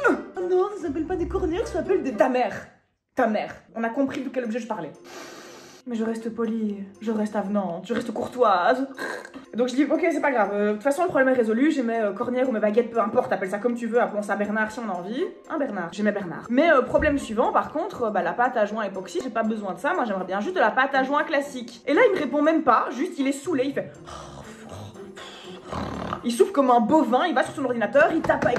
Oh non, ça s'appelle pas des cornières, ça s'appelle des... Ta mère. Ta mère. On a compris de quel objet je parlais. Mais je reste polie, je reste avenante, je reste courtoise. Donc je dis, ok, c'est pas grave, de toute façon le problème est résolu, j'ai mes cornières ou mes baguettes, peu importe, appelle ça comme tu veux, appelons ça Bernard si on a envie. Un Bernard, j'ai mes Bernard. Mais problème suivant, par contre, bah, la pâte à joint époxy, j'ai pas besoin de ça, moi j'aimerais bien juste de la pâte à joint classique. Et là il me répond même pas, juste il est saoulé, il fait... Il souffle comme un bovin, il va sur son ordinateur, il tape avec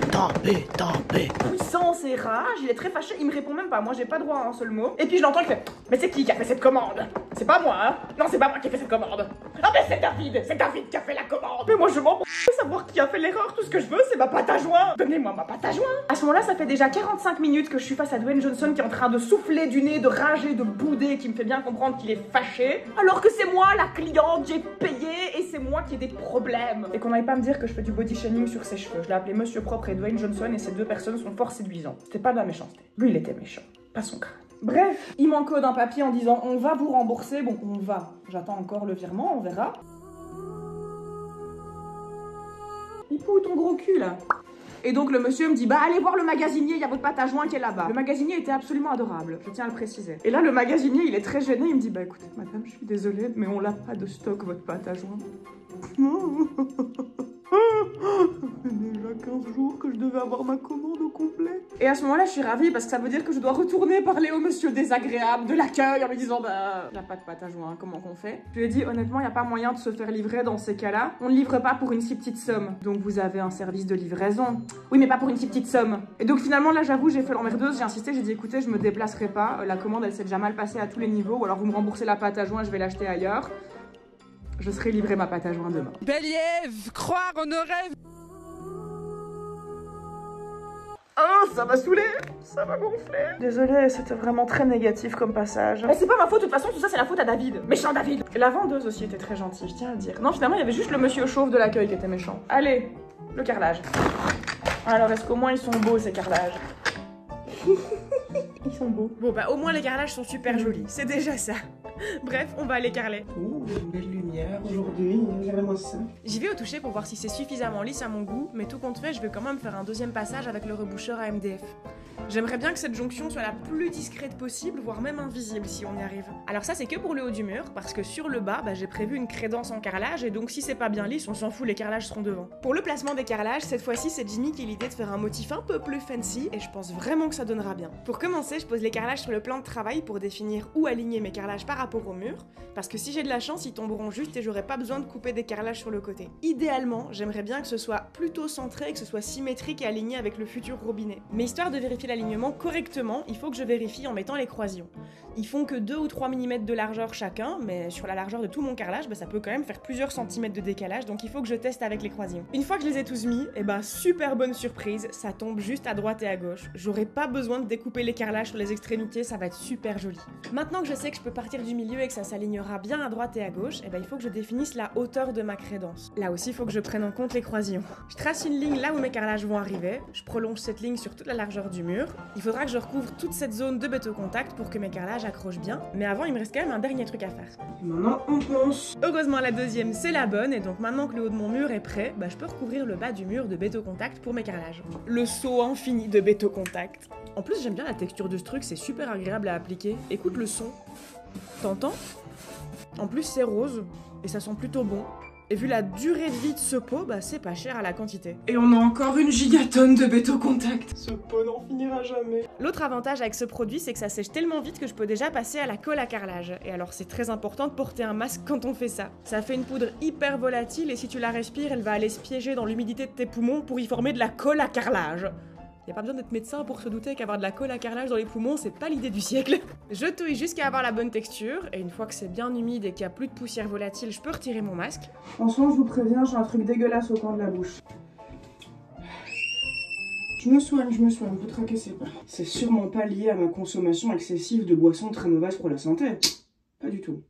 puissance et rage, il est très fâché, il me répond même pas, moi j'ai pas droit à un seul mot. Et puis je l'entends, il fait, mais c'est qui a fait cette commande? C'est pas moi, hein? Non, c'est pas moi qui ai fait cette commande. Ah mais c'est David qui a fait la commande. Mais moi je m'en fous de savoir qui a fait l'erreur, tout ce que je veux c'est ma pâte à joint. Donnez-moi ma pâte à joint. À ce moment-là, ça fait déjà 45 minutes que je suis face à Dwayne Johnson qui est en train de souffler du nez, de rager, de bouder, qui me fait bien comprendre qu'il est fâché. Alors que c'est moi la cliente, j'ai payé et c'est moi qui ai des problèmes. Et qu'on n'aille pas me dire que je fais du body shaming sur ses cheveux. Je l'ai appelé Monsieur Propre et Dwayne Johnson et ces deux personnes sont fort séduisants. C'était pas de la méchanceté. Lui, il était méchant. Pas son crâne. Bref, il m'encode un papier en disant on va vous rembourser. Bon, on va. J'attends encore le virement, on verra. Il pouille ton gros cul là. Et donc le monsieur me dit bah allez voir le magasinier, il y a votre pâte à joint qui est là-bas. Le magasinier était absolument adorable, je tiens à le préciser. Et là le magasinier il est très gêné, il me dit bah écoutez madame je suis désolée mais on l'a pas de stock votre pâte à joint. Ça fait déjà 15 jours que je devais avoir ma commande au complet. Et à ce moment-là, je suis ravie parce que ça veut dire que je dois retourner parler au monsieur désagréable de l'accueil en lui disant bah, il n'y a pas de pâte à joint, comment qu'on fait? Je lui ai dit honnêtement, il n'y a pas moyen de se faire livrer dans ces cas-là. On ne livre pas pour une si petite somme. Donc vous avez un service de livraison. Oui, mais pas pour une si petite somme. Et donc finalement, là, j'avoue, j'ai fait l'emmerdeuse, j'ai insisté, j'ai dit écoutez, je me déplacerai pas. La commande, elle s'est déjà mal passée à tous les niveaux. Ou alors vous me remboursez la pâte à joint, je vais l'acheter ailleurs. Je serai livré ma pâte à joint demain. Belliève, croire en nos rêves. Oh, ça m'a saoulé, ça m'a gonflé. Désolée, c'était vraiment très négatif comme passage. Mais c'est pas ma faute, de toute façon, tout ça c'est la faute à David. Méchant David. Et la vendeuse aussi était très gentille, je tiens à le dire. Non, finalement, il y avait juste le monsieur chauve de l'accueil qui était méchant. Allez, le carrelage. Alors, est-ce qu'au moins ils sont beaux ces carrelages? Ils sont beaux. Bon bah au moins les carrelages sont super jolis, c'est déjà ça. Bref, on va aller carreler. Ouh, une belle lumière aujourd'hui, regardez-moi ça. J'y vais au toucher pour voir si c'est suffisamment lisse à mon goût, mais tout compte fait, je vais quand même faire un deuxième passage avec le reboucheur à MDF. J'aimerais bien que cette jonction soit la plus discrète possible, voire même invisible si on y arrive. Alors ça c'est que pour le haut du mur, parce que sur le bas, j'ai prévu une crédence en carrelage, et donc si c'est pas bien lisse, on s'en fout, les carrelages seront devant. Pour le placement des carrelages, cette fois-ci c'est Jimmy qui a l'idée de faire un motif un peu plus fancy, et je pense vraiment que ça donnera bien. Pour commencer, je pose les carrelages sur le plan de travail pour définir où aligner mes carrelages par rapport au mur, parce que si j'ai de la chance, ils tomberont juste et j'aurai pas besoin de couper des carrelages sur le côté. Idéalement, j'aimerais bien que ce soit plutôt centré et que ce soit symétrique et aligné avec le futur robinet. Mais histoire de vérifier l'alignement correctement, il faut que je vérifie en mettant les croisillons. Ils font que 2 ou 3 mm de largeur chacun, mais sur la largeur de tout mon carrelage, ça peut quand même faire plusieurs centimètres de décalage, donc il faut que je teste avec les croisillons. Une fois que je les ai tous mis, super bonne surprise, ça tombe juste à droite et à gauche. J'aurai pas besoin de découper les carrelages sur les extrémités, ça va être super joli. Maintenant que je sais que je peux partir du milieu et que ça s'alignera bien à droite et à gauche, il faut que je définisse la hauteur de ma crédence. Là aussi, il faut que je prenne en compte les croisillons. Je trace une ligne là où mes carrelages vont arriver, je prolonge cette ligne sur toute la largeur du mur. Il faudra que je recouvre toute cette zone de béton contact pour que mes carrelages accrochent bien, mais avant il me reste quand même un dernier truc à faire. Et maintenant on ponce. Heureusement la deuxième c'est la bonne, et donc maintenant que le haut de mon mur est prêt, je peux recouvrir le bas du mur de béton contact pour mes carrelages. Le saut infini de béton contact. En plus j'aime bien la texture de ce truc, c'est super agréable à appliquer. Écoute le son. T'entends? En plus c'est rose, et ça sent plutôt bon. Et vu la durée de vie de ce pot, c'est pas cher à la quantité. Et on a encore une gigatonne de béton contact. Ce pot n'en finira jamais. L'autre avantage avec ce produit, c'est que ça sèche tellement vite que je peux déjà passer à la colle à carrelage. Et alors c'est très important de porter un masque quand on fait ça. Ça fait une poudre hyper volatile et si tu la respires, elle va aller se piéger dans l'humidité de tes poumons pour y former de la colle à carrelage. Y a pas besoin d'être médecin pour se douter qu'avoir de la colle à carrelage dans les poumons, c'est pas l'idée du siècle. Je touille jusqu'à avoir la bonne texture, et une fois que c'est bien humide et qu'il y a plus de poussière volatile, je peux retirer mon masque. Franchement, je vous préviens, j'ai un truc dégueulasse au coin de la bouche. Je me soigne, vous tracassez pas. C'est sûrement pas lié à ma consommation excessive de boissons très mauvaises pour la santé. Pas du tout.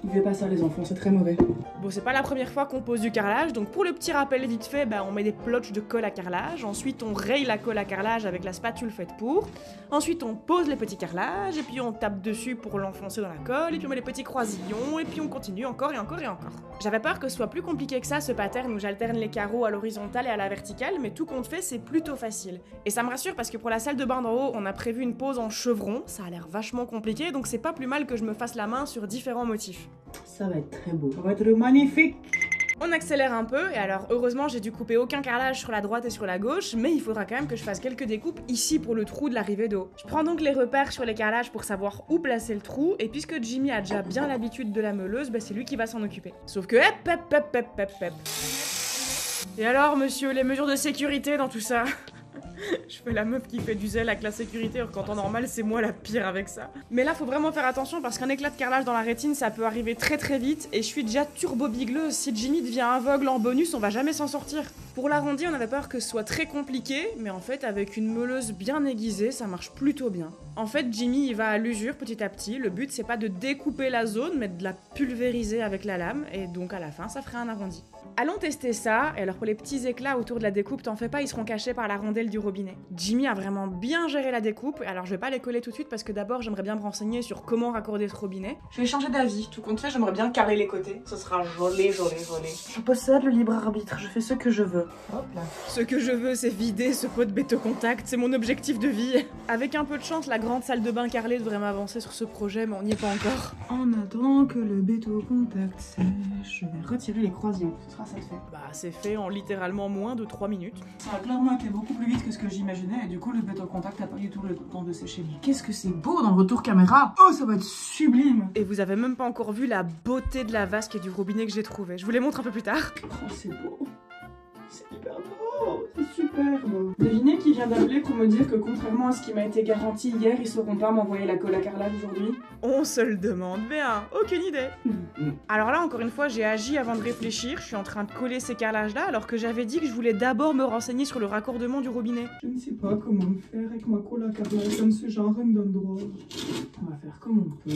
Ne buvez pas ça les enfants, c'est très mauvais. Bon, c'est pas la première fois qu'on pose du carrelage, donc pour le petit rappel vite fait, on met des plotches de colle à carrelage, ensuite on raye la colle à carrelage avec la spatule faite pour, ensuite on pose les petits carrelages, et puis on tape dessus pour l'enfoncer dans la colle, et puis on met les petits croisillons, et puis on continue encore et encore et encore. J'avais peur que ce soit plus compliqué que ça, ce pattern où j'alterne les carreaux à l'horizontale et à la verticale, mais tout compte fait, c'est plutôt facile. Et ça me rassure parce que pour la salle de bain d'en haut, on a prévu une pose en chevron, ça a l'air vachement compliqué, donc c'est pas plus mal que je me fasse la main sur différents motifs. Ça va être très beau. Ça va être magnifique. On accélère un peu, et alors heureusement j'ai dû couper aucun carrelage sur la droite et sur la gauche, mais il faudra quand même que je fasse quelques découpes ici pour le trou de l'arrivée d'eau. Je prends donc les repères sur les carrelages pour savoir où placer le trou, et puisque Jimmy a déjà bien l'habitude de la meuleuse, c'est lui qui va s'en occuper. Sauf que hep. Et alors monsieur, les mesures de sécurité dans tout ça? Je fais la meuf qui fait du zèle avec la sécurité, alors qu'en temps normal, c'est moi la pire avec ça. Mais là, faut vraiment faire attention parce qu'un éclat de carrelage dans la rétine, ça peut arriver très très vite, et je suis déjà turbo bigleuse. Si Jimmy devient aveugle en bonus, on va jamais s'en sortir. Pour l'arrondi, on avait peur que ce soit très compliqué, mais en fait, avec une meuleuse bien aiguisée, ça marche plutôt bien. En fait, Jimmy, il va à l'usure petit à petit. Le but, c'est pas de découper la zone, mais de la pulvériser avec la lame, et donc à la fin, ça ferait un arrondi. Allons tester ça, et alors pour les petits éclats autour de la découpe, t'en fais pas, ils seront cachés par la rondelle du robinet. Jimmy a vraiment bien géré la découpe, alors je vais pas les coller tout de suite parce que d'abord j'aimerais bien me renseigner sur comment raccorder ce robinet. Je vais changer d'avis, tout compte fait, j'aimerais bien carrer les côtés. Ce sera joli. Je possède le libre arbitre, je fais ce que je veux. Hop là. Ce que je veux, c'est vider ce pot de béton contact, c'est mon objectif de vie. Avec un peu de chance, la grande salle de bain carrelée devrait m'avancer sur ce projet, mais on n'y est pas encore. En attendant que le béton contact sèche, je vais retirer les croisillons. Ce sera ça de fait. C'est fait en littéralement moins de 3 minutes. Ça a clairement été beaucoup plus vite que ce que j'imaginais, et du coup le béton contact n'a pas du tout le temps de sécher. Mais qu'est-ce que c'est beau dans le retour caméra! Oh, ça va être sublime! Et vous avez même pas encore vu la beauté de la vasque et du robinet que j'ai trouvé. Je vous les montre un peu plus tard. Oh, c'est beau! C'est hyper beau! C'est super beau! Devinez qui vient d'appeler pour me dire que contrairement à ce qui m'a été garanti hier, ils sauront pas m'envoyer la colle à carrelage aujourd'hui? On se le demande bien, aucune idée. Alors là, encore une fois, j'ai agi avant de réfléchir, je suis en train de coller ces carrelages-là, alors que j'avais dit que je voulais d'abord me renseigner sur le raccordement du robinet. Je ne sais pas comment faire avec ma colle à carrelage comme ce genre d'endroit. On va faire comme on peut,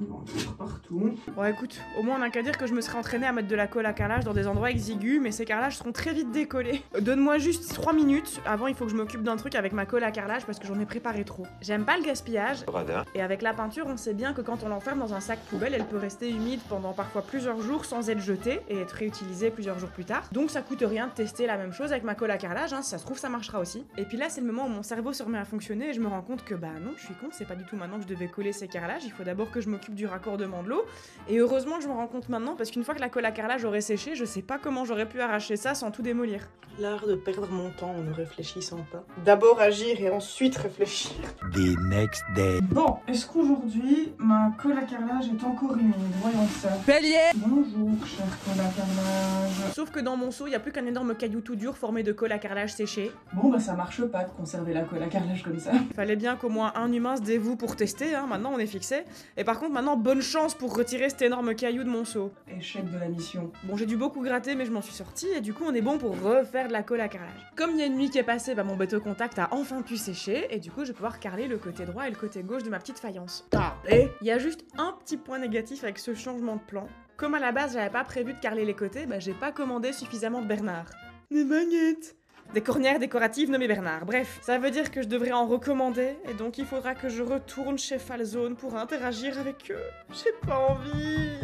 on va en faire partout. Bon écoute, au moins on n'a qu'à dire que je me serais entraînée à mettre de la colle à carrelage dans des endroits exigus, mais ces carrelages seront très vite décollés. Donne-moi juste juste 3 minutes. Avant, il faut que je m'occupe d'un truc avec ma colle à carrelage parce que j'en ai préparé trop. J'aime pas le gaspillage. Et avec la peinture, on sait bien que quand on l'enferme dans un sac poubelle, elle peut rester humide pendant parfois plusieurs jours sans être jetée et être réutilisée plusieurs jours plus tard. Donc ça coûte rien de tester la même chose avec ma colle à carrelage, hein, si ça se trouve ça marchera aussi. Et puis là, c'est le moment où mon cerveau se remet à fonctionner et je me rends compte que bah non, je suis con, c'est pas du tout maintenant que je devais coller ces carrelages, il faut d'abord que je m'occupe du raccordement de l'eau. Et heureusement que je me rends compte maintenant parce qu'une fois que la colle à carrelage aurait séché, je sais pas comment j'aurais pu arracher ça sans tout démolir. L'art de perdre mon temps en ne réfléchissant pas. D'abord agir et ensuite réfléchir. The next day. Bon, est-ce qu'aujourd'hui, ma colle à carrelage est encore humide? Voyons ça. Bélier. Bonjour, chère colle à carrelage. Sauf que dans mon seau, il y a plus qu'un énorme caillou tout dur formé de colle à carrelage séchée. Bon bah ça marche pas de conserver la colle à carrelage comme ça. Fallait bien qu'au moins un humain se dévoue pour tester, hein, maintenant on est fixé. Et par contre maintenant, bonne chance pour retirer cet énorme caillou de mon seau. Échec de la mission. Bon, j'ai dû beaucoup gratter mais je m'en suis sortie et du coup on est bon pour refaire de la colle à carrelage. Comme il y a une nuit qui est passée, bah mon bête contact a enfin pu sécher et du coup je vais pouvoir carreler le côté droit et le côté gauche de ma petite faïence. Et il y a juste un petit point négatif avec ce changement de plan. Comme à la base j'avais pas prévu de carreler les côtés, bah j'ai pas commandé suffisamment de Bernard. Des baguettes. Des cornières décoratives nommées Bernard. Bref, ça veut dire que je devrais en recommander et donc il faudra que je retourne chez Falzone pour interagir avec eux. J'ai pas envie.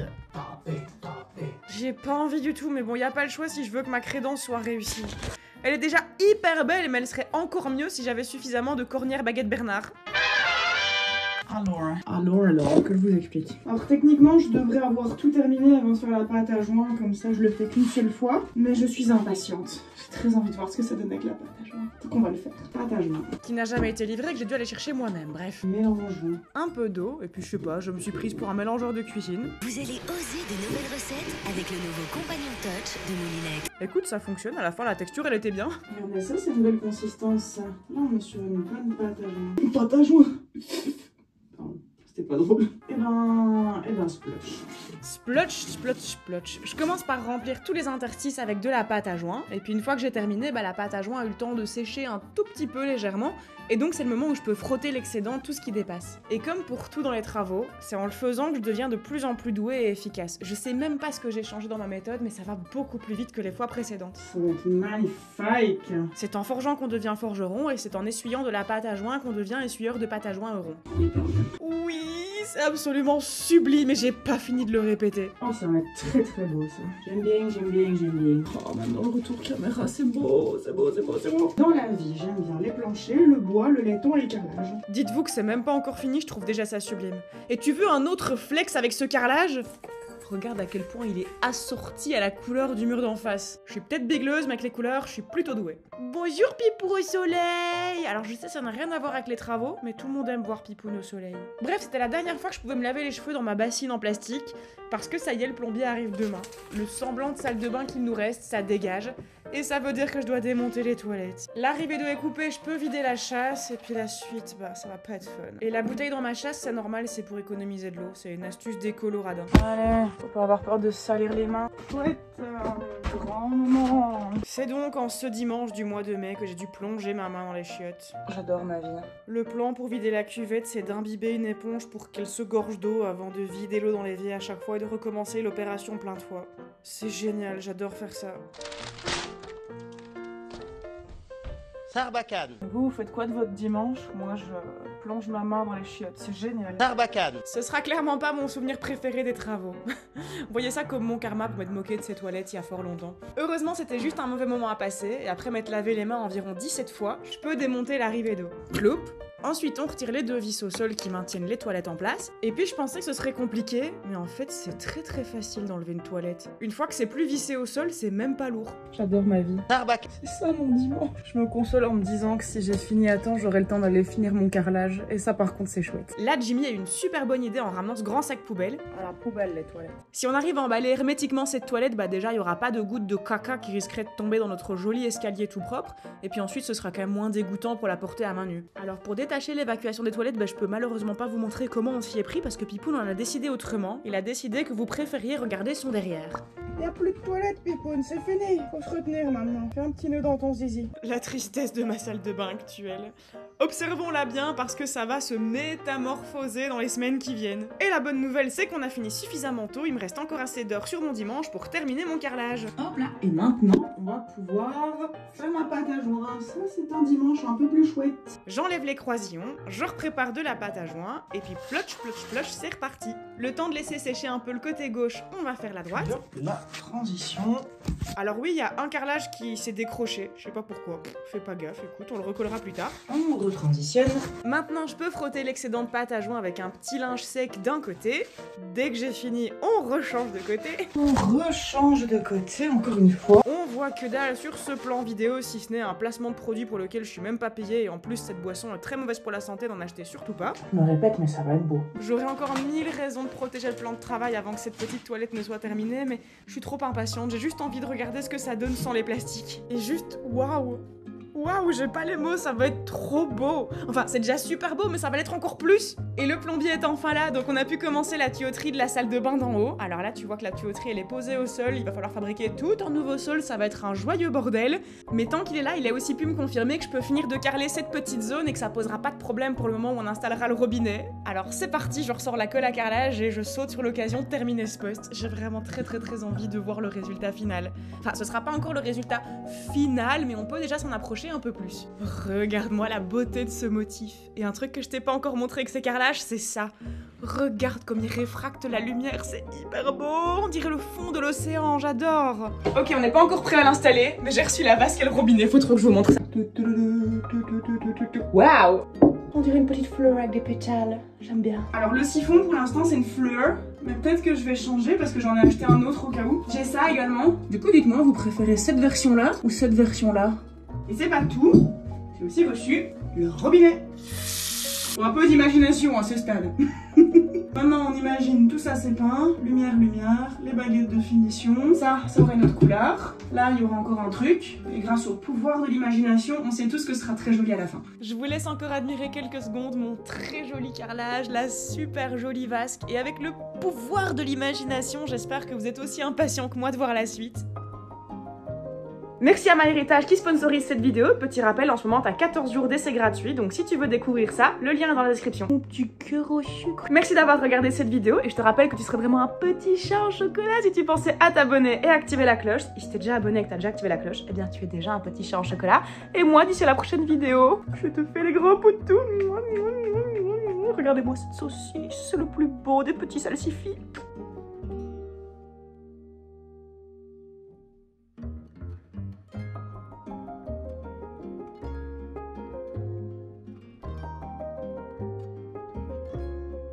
J'ai pas envie du tout, mais bon, y a pas le choix si je veux que ma crédence soit réussie. Elle est déjà hyper belle, mais elle serait encore mieux si j'avais suffisamment de cornières baguettes Bernard. Alors, que je vous explique. Alors techniquement, je devrais avoir tout terminé avant de faire la pâte à joint, comme ça je le fais qu'une seule fois, mais je suis impatiente. J'ai très envie de voir ce que ça donne avec la pâte à joint. Donc on va le faire. Pâte à joint. Qui n'a jamais été livré et que j'ai dû aller chercher moi-même, bref. Mélangeons. Un peu d'eau, et puis je sais pas, je me suis prise pour un mélangeur de cuisine. Vous allez oser de nouvelles recettes avec le nouveau Compagnon Touch de Moulinex. Écoute, ça fonctionne, à la fin la texture elle était bien. Regardez ça, c'est une belle consistance ça. Là on est sur une bonne pâte à joint. Une pâte à joint. C'était pas drôle. Et ben, splotch. Splotch. Je commence par remplir tous les interstices avec de la pâte à joint. Et puis une fois que j'ai terminé, bah, la pâte à joint a eu le temps de sécher un tout petit peu légèrement. Et donc c'est le moment où je peux frotter l'excédent, tout ce qui dépasse. Et comme pour tout dans les travaux, c'est en le faisant que je deviens de plus en plus douée et efficace. Je sais même pas ce que j'ai changé dans ma méthode, mais ça va beaucoup plus vite que les fois précédentes. Ça va être magnifique. C'est en forgeant qu'on devient forgeron, et c'est en essuyant de la pâte à joint qu'on devient essuyeur de pâte à joint rond. Oui, c'est absolument sublime, et j'ai pas fini de le répéter. Oh, ça va être très très beau ça. J'aime bien. Oh, maintenant le retour caméra, c'est beau. Dans la vie, j'aime bien les planchers, le bois, le laiton et le carrelage. Dites-vous que c'est même pas encore fini, je trouve déjà ça sublime. Et tu veux un autre flex avec ce carrelage ? Regarde à quel point il est assorti à la couleur du mur d'en face. Je suis peut-être bigleuse, mais avec les couleurs, je suis plutôt douée. Bonjour Pipou au soleil! Alors je sais, ça n'a rien à voir avec les travaux, mais tout le monde aime voir Pipoune au soleil. Bref, c'était la dernière fois que je pouvais me laver les cheveux dans ma bassine en plastique, parce que ça y est, le plombier arrive demain. Le semblant de salle de bain qu'il nous reste, ça dégage. Et ça veut dire que je dois démonter les toilettes. L'arrivée d'eau est coupée, je peux vider la chasse, et puis la suite, bah ça va pas être fun. Et la bouteille dans ma chasse, c'est normal, c'est pour économiser de l'eau. C'est une astuce d'écolo radin. Allez, faut pas avoir peur de se salir les mains. Chouette, grand moment. C'est donc en ce dimanche du mois de mai que j'ai dû plonger ma main dans les chiottes. J'adore ma vie. Le plan pour vider la cuvette, c'est d'imbiber une éponge pour qu'elle se gorge d'eau avant de vider l'eau dans l'évier à chaque fois et de recommencer l'opération plein de fois. C'est génial, j'adore faire ça. Sarbacane. Vous faites quoi de votre dimanche? Moi, je plonge ma main dans les chiottes, c'est génial. Sarbacane. Ce sera clairement pas mon souvenir préféré des travaux. Voyez ça comme mon karma pour m'être moqué de ces toilettes il y a fort longtemps. Heureusement, c'était juste un mauvais moment à passer, et après m'être lavé les mains environ 17 fois, je peux démonter l'arrivée d'eau. Cloup. Ensuite, on retire les 2 vis au sol qui maintiennent les toilettes en place. Et puis, je pensais que ce serait compliqué, mais en fait, c'est très facile d'enlever une toilette. Une fois que c'est plus vissé au sol, c'est même pas lourd. J'adore ma vie. Sarbacane. C'est ça mon dimanche. Je me console en me disant que si j'ai fini à temps, j'aurai le temps d'aller finir mon carrelage. Et ça, par contre, c'est chouette. Là, Jimmy a une super bonne idée en ramenant ce grand sac poubelle. À la poubelle, les toilettes. Si on arrive à emballer hermétiquement cette toilette, bah déjà, il y aura pas de gouttes de caca qui risqueraient de tomber dans notre joli escalier tout propre. Et puis ensuite, ce sera quand même moins dégoûtant pour la porter à main nue. Alors, pour détacher sachez, l'évacuation des toilettes, je peux malheureusement pas vous montrer comment on s'y est pris parce que Pipoun en a décidé autrement. Il a décidé que vous préfériez regarder son derrière. Y'a plus de toilettes, Pipoun, c'est fini. Faut se retenir maintenant. Fais un petit nœud dans ton zizi. La tristesse de ma salle de bain actuelle. Observons-la bien parce que ça va se métamorphoser dans les semaines qui viennent. Et la bonne nouvelle, c'est qu'on a fini suffisamment tôt. Il me reste encore assez d'heures sur mon dimanche pour terminer mon carrelage. Hop là, et maintenant, on va pouvoir faire ma pâte à joint. Ça, c'est un dimanche un peu plus chouette. J'enlève les croisillons, je reprépare de la pâte à joint, et puis plotch, c'est reparti. Le temps de laisser sécher un peu le côté gauche, on va faire la droite. La transition. Alors oui, il y a un carrelage qui s'est décroché, je sais pas pourquoi. Fais pas gaffe, écoute, on le recollera plus tard. On retransitionne. Maintenant, je peux frotter l'excédent de pâte à joint avec un petit linge sec d'un côté. Dès que j'ai fini, on rechange de côté. On rechange de côté encore une fois. On voit que dalle sur ce plan vidéo, si ce n'est un placement de produit pour lequel je suis même pas payé. Et en plus, cette boisson est très mauvaise pour la santé, n'en achetez surtout pas. Je me répète, mais ça va être beau. J'aurais encore 1000 raisons de protéger le plan de travail avant que cette petite toilette ne soit terminée, mais je suis trop impatiente. J'ai juste envie de regarder ce que ça donne sans les plastiques. Et juste, waouh! Waouh, j'ai pas les mots, ça va être trop beau. Enfin, c'est déjà super beau, mais ça va l'être encore plus. Et le plombier est enfin là, donc on a pu commencer la tuyauterie de la salle de bain d'en haut. Alors là, tu vois que la tuyauterie, elle est posée au sol. Il va falloir fabriquer tout un nouveau sol, ça va être un joyeux bordel. Mais tant qu'il est là, il a aussi pu me confirmer que je peux finir de carreler cette petite zone et que ça posera pas de problème pour le moment où on installera le robinet. Alors c'est parti, je ressors la colle à carrelage et je saute sur l'occasion de terminer ce poste. J'ai vraiment très envie de voir le résultat final. Enfin, ce sera pas encore le résultat final, mais on peut déjà s'en approcher un peu plus. Regarde-moi la beauté de ce motif. Et un truc que je t'ai pas encore montré avec ces carrelages, c'est ça. Regarde comme il réfracte la lumière, c'est hyper beau. On dirait le fond de l'océan, j'adore. Ok, on n'est pas encore prêt à l'installer, mais j'ai reçu la vasque et le robinet, faut trop que je vous montre ça. Waouh! On dirait une petite fleur avec des pétales. J'aime bien. Alors le siphon pour l'instant c'est une fleur, mais peut-être que je vais changer parce que j'en ai acheté un autre au cas où. J'ai ça également. Du coup dites-moi, vous préférez cette version là ou cette version là? Et c'est pas tout, j'ai aussi reçu le robinet. Bon, un peu d'imagination à ce stade. Maintenant on imagine tout ça c'est peint, lumière, les baguettes de finition, ça aurait une autre couleur. Là il y aura encore un truc, et grâce au pouvoir de l'imagination, on sait tous que ce sera très joli à la fin. Je vous laisse encore admirer quelques secondes mon très joli carrelage, la super jolie vasque, et avec le pouvoir de l'imagination, j'espère que vous êtes aussi impatients que moi de voir la suite. Merci à MyHéritage qui sponsorise cette vidéo. Petit rappel, en ce moment t'as 14 jours d'essai gratuit, donc si tu veux découvrir ça, le lien est dans la description. Mon petit cœur au sucre. Merci d'avoir regardé cette vidéo et je te rappelle que tu serais vraiment un petit chat au chocolat si tu pensais à t'abonner et activer la cloche. Et si t'es déjà abonné et que t'as déjà activé la cloche, eh bien tu es déjà un petit chat en chocolat. Et moi, d'ici à la prochaine vidéo, je te fais les gros poutous. Regardez-moi cette saucisse, c'est le plus beau des petits salsifis.